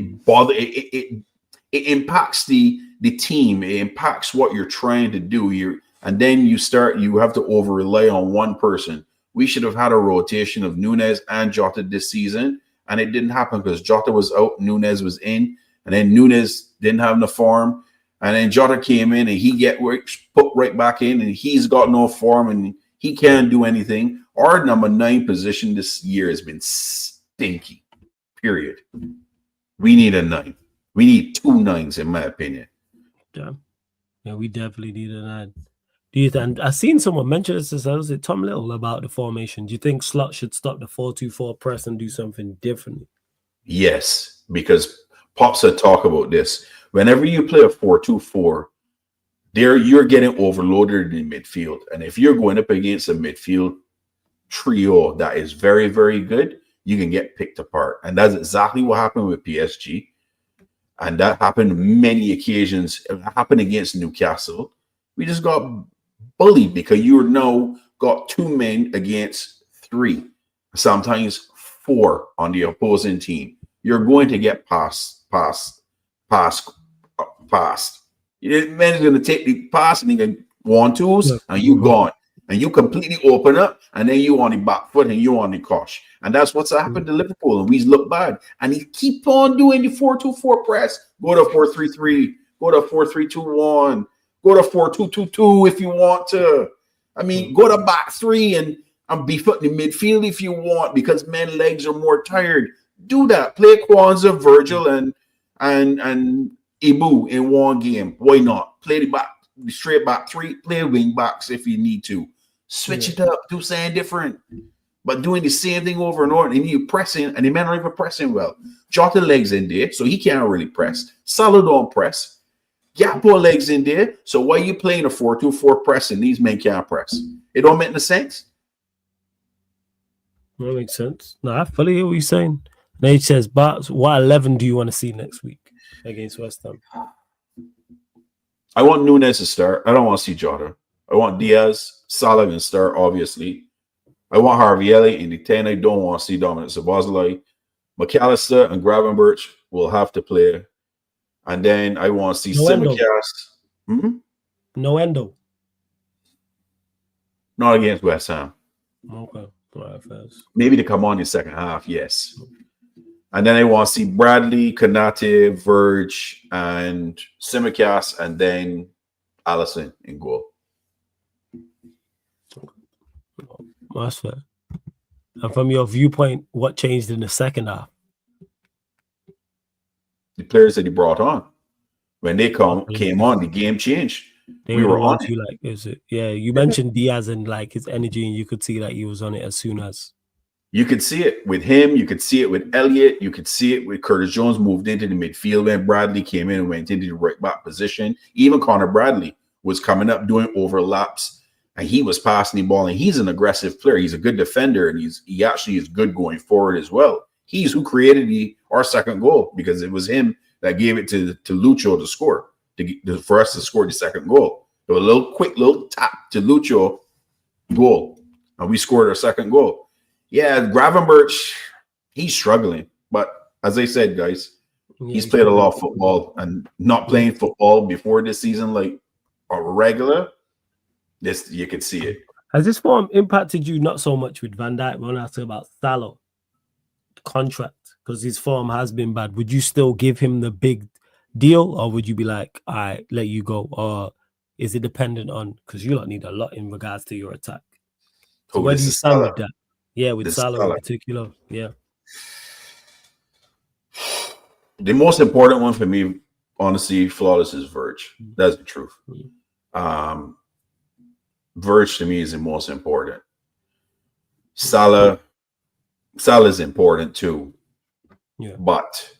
impacts the team. It impacts what you're trying to do. And then you have to over rely on one person. We should have had a rotation of Núñez and Jota this season, and it didn't happen because Jota was out, Núñez was in, and then Núñez didn't have the form. And then Jota came in and he get put right back in, and he's got no form and he can't do anything. Our number 9 position this year has been stinky. Period. We need a 9. We need 2 9s, in my opinion. Yeah, we definitely need a 9. Do you think? I've seen someone mention this. Was it Tom Little about the formation? Do you think Slot should stop the 4-2-4 press and do something differently? Yes, because Pops had talked about this. Whenever you play a 4-2-4, you're getting overloaded in midfield. And if you're going up against a midfield trio that is very, very good, you can get picked apart. And that's exactly what happened with PSG. And that happened many occasions. It happened against Newcastle. We just got bullied because you now got 2 men against 3, sometimes 4 on the opposing team. You're going to get passed. Man is going to take the pass and he can 1-2s and you gone. And you completely open up and then you on the back foot and you on the cosh. And that's what's happened to Liverpool. And we look bad. And he keep on doing the 4-2-4 press. Go to 4-3-3. Go to 4-3-2-1. Go to 4-2-2-2 if you want to. I mean, go to back 3 and beef up the midfield if you want, because men's legs are more tired. Do that. Play Kwanzaa, Virgil, and Ibu in one game. Why not? Play the straight back 3. Play wing backs if you need to. Switch it up. Do something different. But doing the same thing over and over, and you pressing, and the men are even pressing well. Jota legs in there, so he can't really press. Salah don't press. Gakpo legs in there, so why are you playing a 4-2-4 press and these men can't press? It don't make no sense. That makes sense. No, I fully hear what you're saying. Nate says, but what 11 do you want to see next week against West Ham? I want Nunes to start. I don't want to see Jota. I want Diaz, Salah to start, obviously. I want Harvey Elliott and the 10. I don't want to see Dominic Szoboszlai. McAllister and Gravenberch will have to play. And then I want to see Tsimikas. No Endo. Not against West Ham. Okay. Right, maybe to come on in the second half, yes. And then I want to see Bradley, Konate, Verge, and Tsimikas, and then Alisson in goal. That's fair. And from your viewpoint, what changed in the second half? The players that he brought on. When they came on, the game changed. We were on it. Like, is it? Yeah, you mentioned Diaz and like his energy, and you could see that he was on it as soon as. You could see it with him. You could see it with Elliott. You could see it with Curtis Jones moved into the midfield when Bradley came in and went into the right back position. Even Connor Bradley was coming up doing overlaps, and he was passing the ball. And he's an aggressive player. He's a good defender, and he actually is good going forward as well. He's who created our second goal, because it was him that gave it to Lucho to score, for us to score the second goal. It was a quick little tap to Lucho, goal, and we scored our second goal. Yeah, Gravenberch, he's struggling. But as I said, guys, he's played a lot of football, and not playing football before this season, like a regular, this you could see it. Has this form impacted you not so much with Van Dijk? When I ask about Salah contract, because his form has been bad, would you still give him the big deal, or would you be like, all right, let you go? Or is it dependent on, because you don't need a lot in regards to your attack? So where do you stand with that? Yeah, with Salah in particular. Yeah. The most important one for me, honestly, flawless, is Verge. That's the truth. Verge to me is the most important. Salah's important too. Yeah. But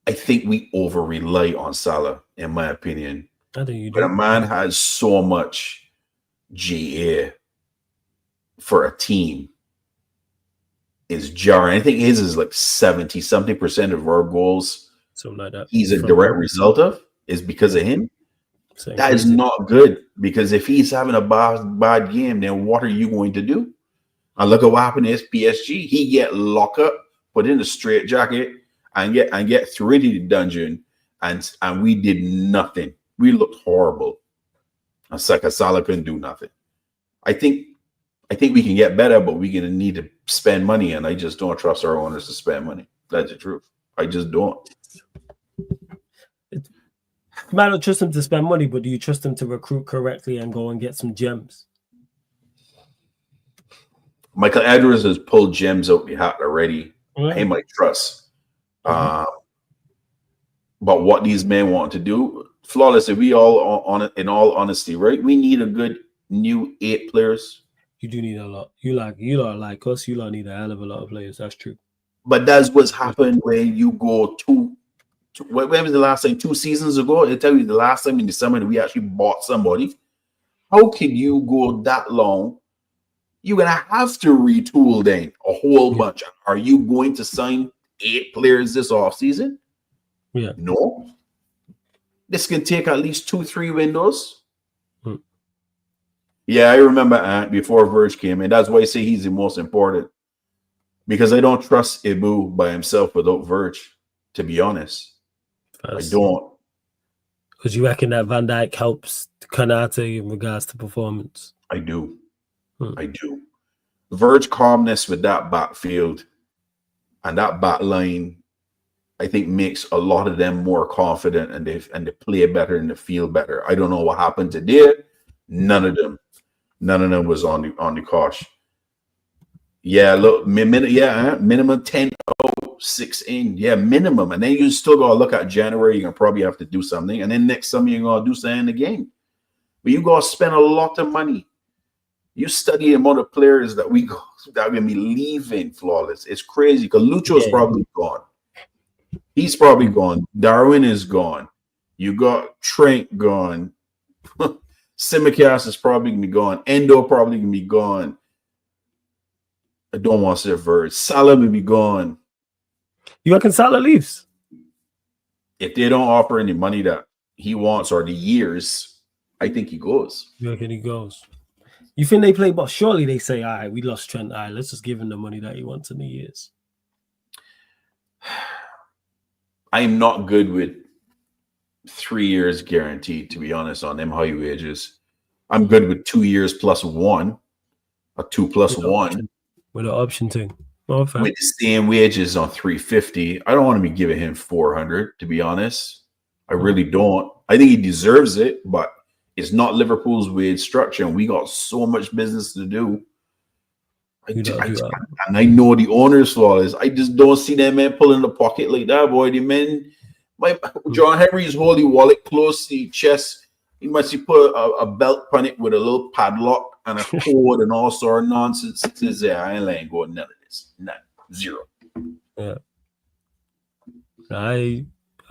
I think we over rely on Salah, in my opinion. I think you do. But a man has so much GA for a team is jarring. I think his is like 70% of our goals. Something like that. He's a direct result of is because of him. Same that is not good, because if he's having a bad game, then what are you going to do? And look at what happened to PSG. He get locked up, put in a straight jacket, and get through into the dungeon, and we did nothing. We looked horrible. And Salah couldn't do nothing. I think we can get better, but we're gonna need to spend money, and I just don't trust our owners to spend money. That's the truth. I just don't. You might not trust him to spend money, but do you trust him to recruit correctly and go and get some gems? Michael Edwards has pulled gems out the hat already. Yeah. I might trust. Mhm. But what these men want to do, flawless. If we all on it, in all honesty, right? We need a good new 8 players. You do need a lot. You lot like us. You lot need a hell of a lot of players. That's true. But that's what's happened when you go when was the last time? 2 seasons ago. I tell you the last time in December that we actually bought somebody. How can you go that long? You're gonna have to retool then a whole bunch. Are you going to sign 8 players this offseason? Yeah. No. This can take at least 2-3 windows. Yeah, I remember before Verge came in. That's why I say he's the most important. Because I don't trust Ibu by himself without Verge, to be honest. I don't. Because you reckon that Van Dijk helps Kanate in regards to performance? I do. I do. Verge calmness with that backfield and that back line, I think makes a lot of them more confident and they play better and they feel better. I don't know what happened today. None of them was on the cosh. Yeah, look, minimum 10 out, 6 in. Yeah, minimum. And then you still gotta look at January, you're gonna probably have to do something. And then next summer you're gonna do something in the game. But you gotta spend a lot of money. You study the amount of players that we're gonna be leaving flawless. It's crazy because Lucho's probably gone. He's probably gone. Darwin is gone. You got Trent gone. Simicast is probably gonna be gone. Endo probably gonna be gone. I don't want to say Verge. Salah will be gone. You reckon Salah leaves? If they don't offer any money that he wants or the years, I think he goes. You reckon he goes? You think they play, but surely they say, all right, we lost Trent. All right, let's just give him the money that he wants in the years. I'm not good with 3 years guaranteed, to be honest, on them high wages. I'm good with 2 years plus 1, a 2 plus 1. With an option thing. With the same wages on 350. I don't want to be giving him 400, to be honest. I really don't. I think he deserves it, but it's not Liverpool's wage structure, and we got so much business to do. And I know the owners' flaws. I just don't see that man pulling the pocket like that, boy. The man, John Henry's holy wallet close to his chest. He must have put a belt on it with a little padlock and a cord and all sort of nonsense. It says, yeah, I ain't going none of this. None. Zero. Yeah. I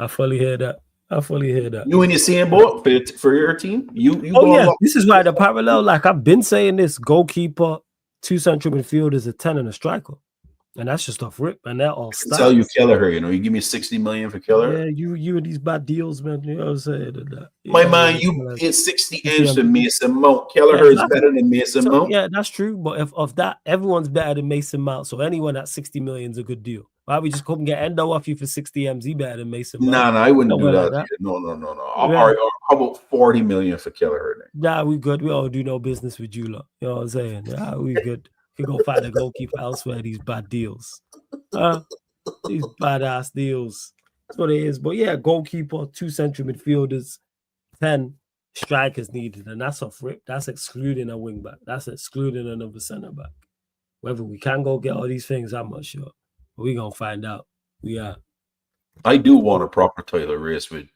fully hear that. You in the same boat for your team? This is why the parallel, like I've been saying this, goalkeeper, 2 central midfielders, a 10 and a striker. And that's just off rip, and that all starts. Tell you Kelleher, you give me 60 million for Kelleher. Yeah, you and these bad deals, man. You know what I'm saying? My man, you hit 60 M's to Mason Mount. Kelleher is better than Mason Mount. Yeah, that's true. But if of that, everyone's better than Mason Mount. So anyone at 60 million is a good deal. Why we just couldn't get Endo off you for 60 M's? He better than Mason Mount. No, I wouldn't do that. Like that. No. How about 40 million for Kelleher? Nah, we good. We don't do no business with you lot. You know what I'm saying? Yeah, we good. You go find a goalkeeper elsewhere. These bad deals. These badass deals. That's what it is. But yeah, goalkeeper, 2 central midfielders, 10 strikers needed. And that's off rip. That's excluding a wing back. That's excluding another centre back. Whether we can go get all these things, I'm not sure. But we're going to find out. We are. I do want a proper title race with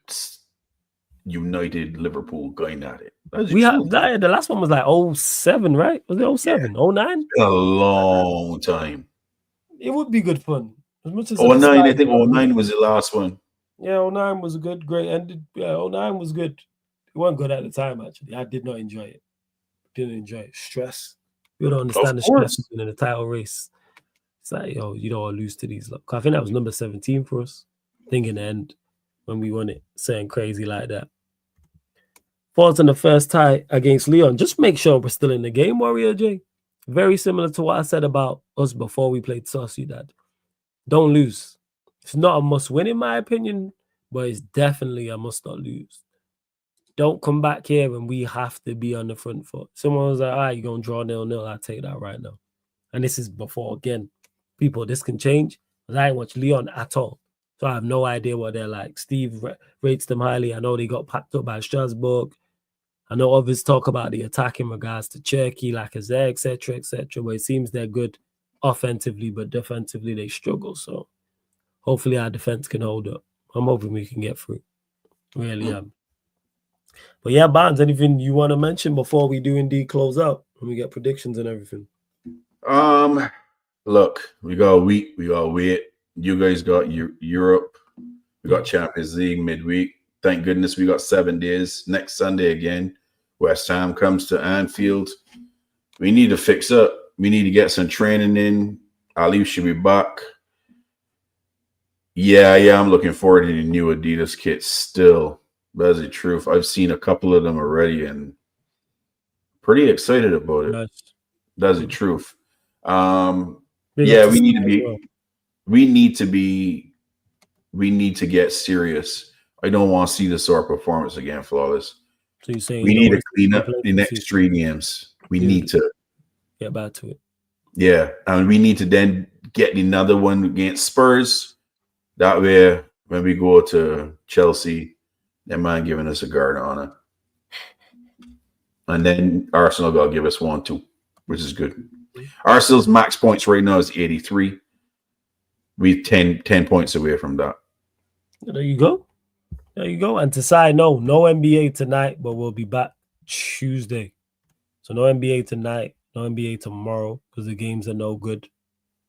United, Liverpool going at it. The last one was like 07, right? Was it 07? 09? A long time. It would be good fun. As much as 09, I think 09 was the last one. Yeah, 09 was a great ended. Yeah, 09 was good. It wasn't good at the time, actually. I did not enjoy it. Didn't enjoy it. Stress. You don't understand the stress in the title race. It's like, yo, you don't want to lose to these. Look, I think that was number 17 for us. I think in the end, when we won it, saying crazy like that. Falls in the first tie against Leon. Just make sure we're still in the game, Warrior J. Very similar to what I said about us before we played Sociedad. Don't lose. It's not a must win, in my opinion, but it's definitely a must not lose. Don't come back here and we have to be on the front foot. Someone was like, all right, you're going to draw 0-0. I'll take that right now. And this is before, again, people, this can change. I ain't watch Leon at all. So I have no idea what they're like. Steve rates them highly. I know they got packed up by Strasbourg. I know others talk about the attack in regards to Cherky, Lacazette, etc., but it seems they're good offensively, but defensively they struggle. So hopefully our defense can hold up. I'm hoping we can get through. Really am. But yeah, Barnes, anything you want to mention before we do indeed close out and we get predictions and everything? Look, we got a week. We got to wait. You guys got Europe. We got Champions League midweek. Thank goodness we got 7 days. Next Sunday again, West Ham comes to Anfield. We need to fix up. We need to get some training in. Ali should be back. Yeah, I'm looking forward to the new Adidas kits still. That's the truth. I've seen a couple of them already and pretty excited about it. Nice. That's the truth. Yeah, we need to get serious. I don't want to see the sore performance again, Flawless. So you're saying we need to clean up the next 3 games. We need to get back to it. Yeah, and we need to then get another one against Spurs. That way, when we go to Chelsea, they might giving us a guard on it. And then Arsenal got to give us 1, 2, which is good. Arsenal's max points right now is 83. We're 10 points away from that. There you go. And to side, no NBA tonight, but we'll be back Tuesday. So no NBA tonight, no NBA tomorrow because the games are no good.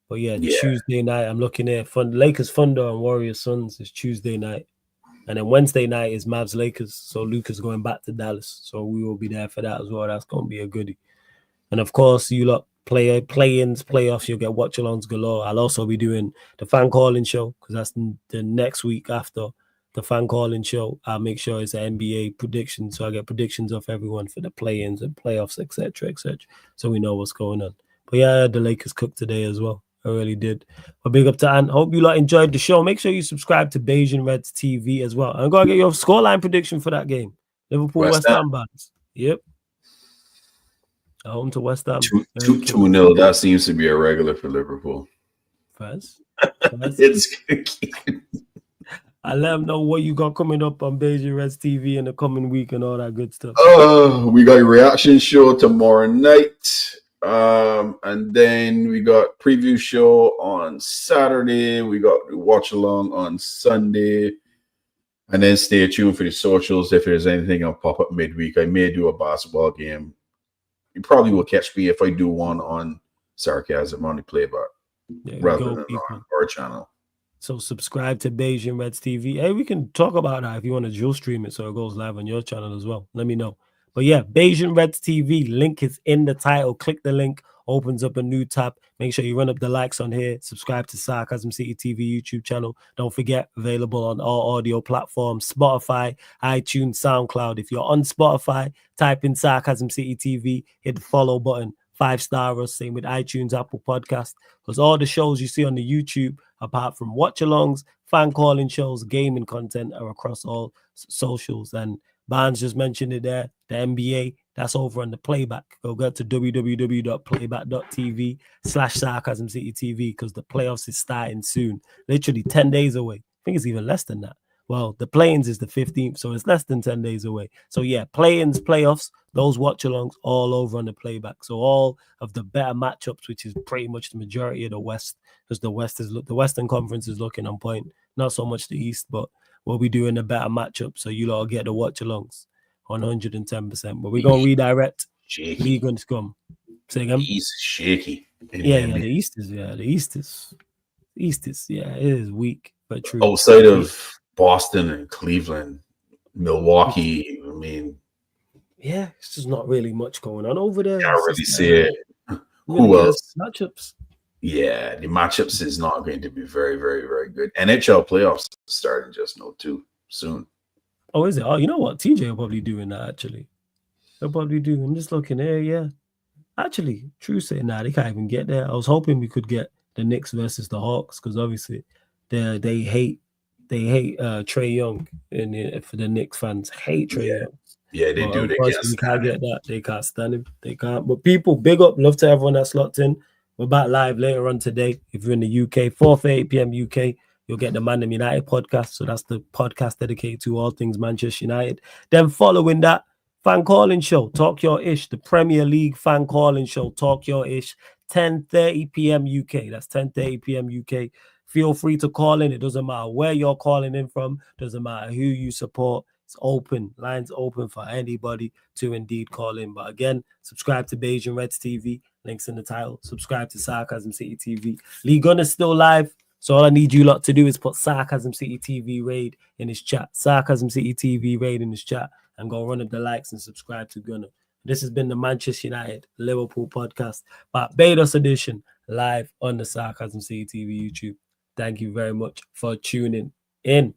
But yeah, Tuesday night, I'm looking at Lakers Thunder and Warriors Suns is Tuesday night. And then Wednesday night is Mavs Lakers. So Luka's going back to Dallas. So we will be there for that as well. That's going to be a goodie. And of course, you lot play-ins, playoffs, you'll get watch-alongs galore. I'll also be doing the fan calling show because that's the next week after the fan calling show. I'll make sure it's an NBA prediction. So I get predictions of everyone for the play-ins and playoffs, etc. So we know what's going on. But yeah, the Lakers cooked today as well. I really did. But big up to Ant. Hope you lot enjoyed the show. Make sure you subscribe to Bayesian Reds TV as well. I'm going to get your scoreline prediction for that game. Liverpool, West Ham Bands. Yep. Home to West Ham. 2-0. That seems to be a regular for Liverpool. First. It's I let them know what you got coming up on Bayesian Reds TV in the coming week and all that good stuff. We got a reaction show tomorrow night. And then we got preview show on Saturday. We got watch along on Sunday. And then stay tuned for the socials. If there's anything, I'll pop up midweek. I may do a basketball game. You probably will catch me if I do one on Sarcasm on the playback rather than on our channel. So subscribe to Bayesian Reds TV. Hey, we can talk about that if you want to dual stream it so it goes live on your channel as well. Let me know. But yeah, Bayesian Reds TV, link is in the title. Click the link, opens up a new tab. Make sure you run up the likes on here. Subscribe to Sarcasm City TV YouTube channel. Don't forget, available on all audio platforms, Spotify, iTunes, SoundCloud. If you're on Spotify, type in Sarcasm City TV, hit the follow button, 5-star us, same with iTunes, Apple Podcast. Because all the shows you see on the YouTube, apart from watch-alongs, fan calling shows, gaming content, are across all socials. And Barnes just mentioned it there. The NBA, that's over on the playback. Go to www.playback.tv/Sarcasm City TV because the playoffs is starting soon. Literally 10 days away. I think it's even less than that. Well, the play-ins is the 15th, so it's less than 10 days away. So yeah, play-ins, playoffs, those watch-alongs all over on the playback. So all of the better matchups, which is pretty much the majority of the West, because the Western Conference is looking on point. Not so much the East, but we'll be doing a better matchup. So you lot will get the watch-alongs 110%. But we're going to redirect League and Scum. Say again? The East is shaky. Yeah, the East is, it is weak, but true. Outside of Boston and Cleveland, Milwaukee, I mean, yeah, it's just not really much going on over there. Can't really see it. Who else? Matchups. Yeah, the matchups is not going to be very, very, very good. NHL playoffs starting just too soon. Oh, is it? Oh, you know what? TJ will probably do in that, actually. They'll probably do. I'm just looking there, yeah. Actually, true saying, they can't even get there. I was hoping we could get the Knicks versus the Hawks because obviously they hate Trae Young, and for the Knicks fans, hate Trae Young. Yeah, they do. They can't get that. They can't stand him. They can't. But people, big up. Love to everyone that's locked in. We're back live later on today. If you're in the UK, 4:30 p.m. UK, you'll get the Man United podcast. So that's the podcast dedicated to all things Manchester United. Then following that, Fan Calling Show, Talk Your Ish, the Premier League Fan Calling Show, Talk Your Ish, 10:30 p.m. UK. That's 10:30 p.m. UK. Feel free to call in. It doesn't matter where you're calling in from. Doesn't matter who you support. It's open. Lines open for anybody to indeed call in. But again, subscribe to Beijing Reds TV. Links in the title. Subscribe to Sarcasm City TV. League Gun is still live. So all I need you lot to do is put Sarcasm City TV raid in his chat. Sarcasm City TV raid in his chat. And go run up the likes and subscribe to Gunner. This has been the Manchester United Liverpool podcast, Barbados edition, live on the Sarcasm City TV YouTube. Thank you very much for tuning in.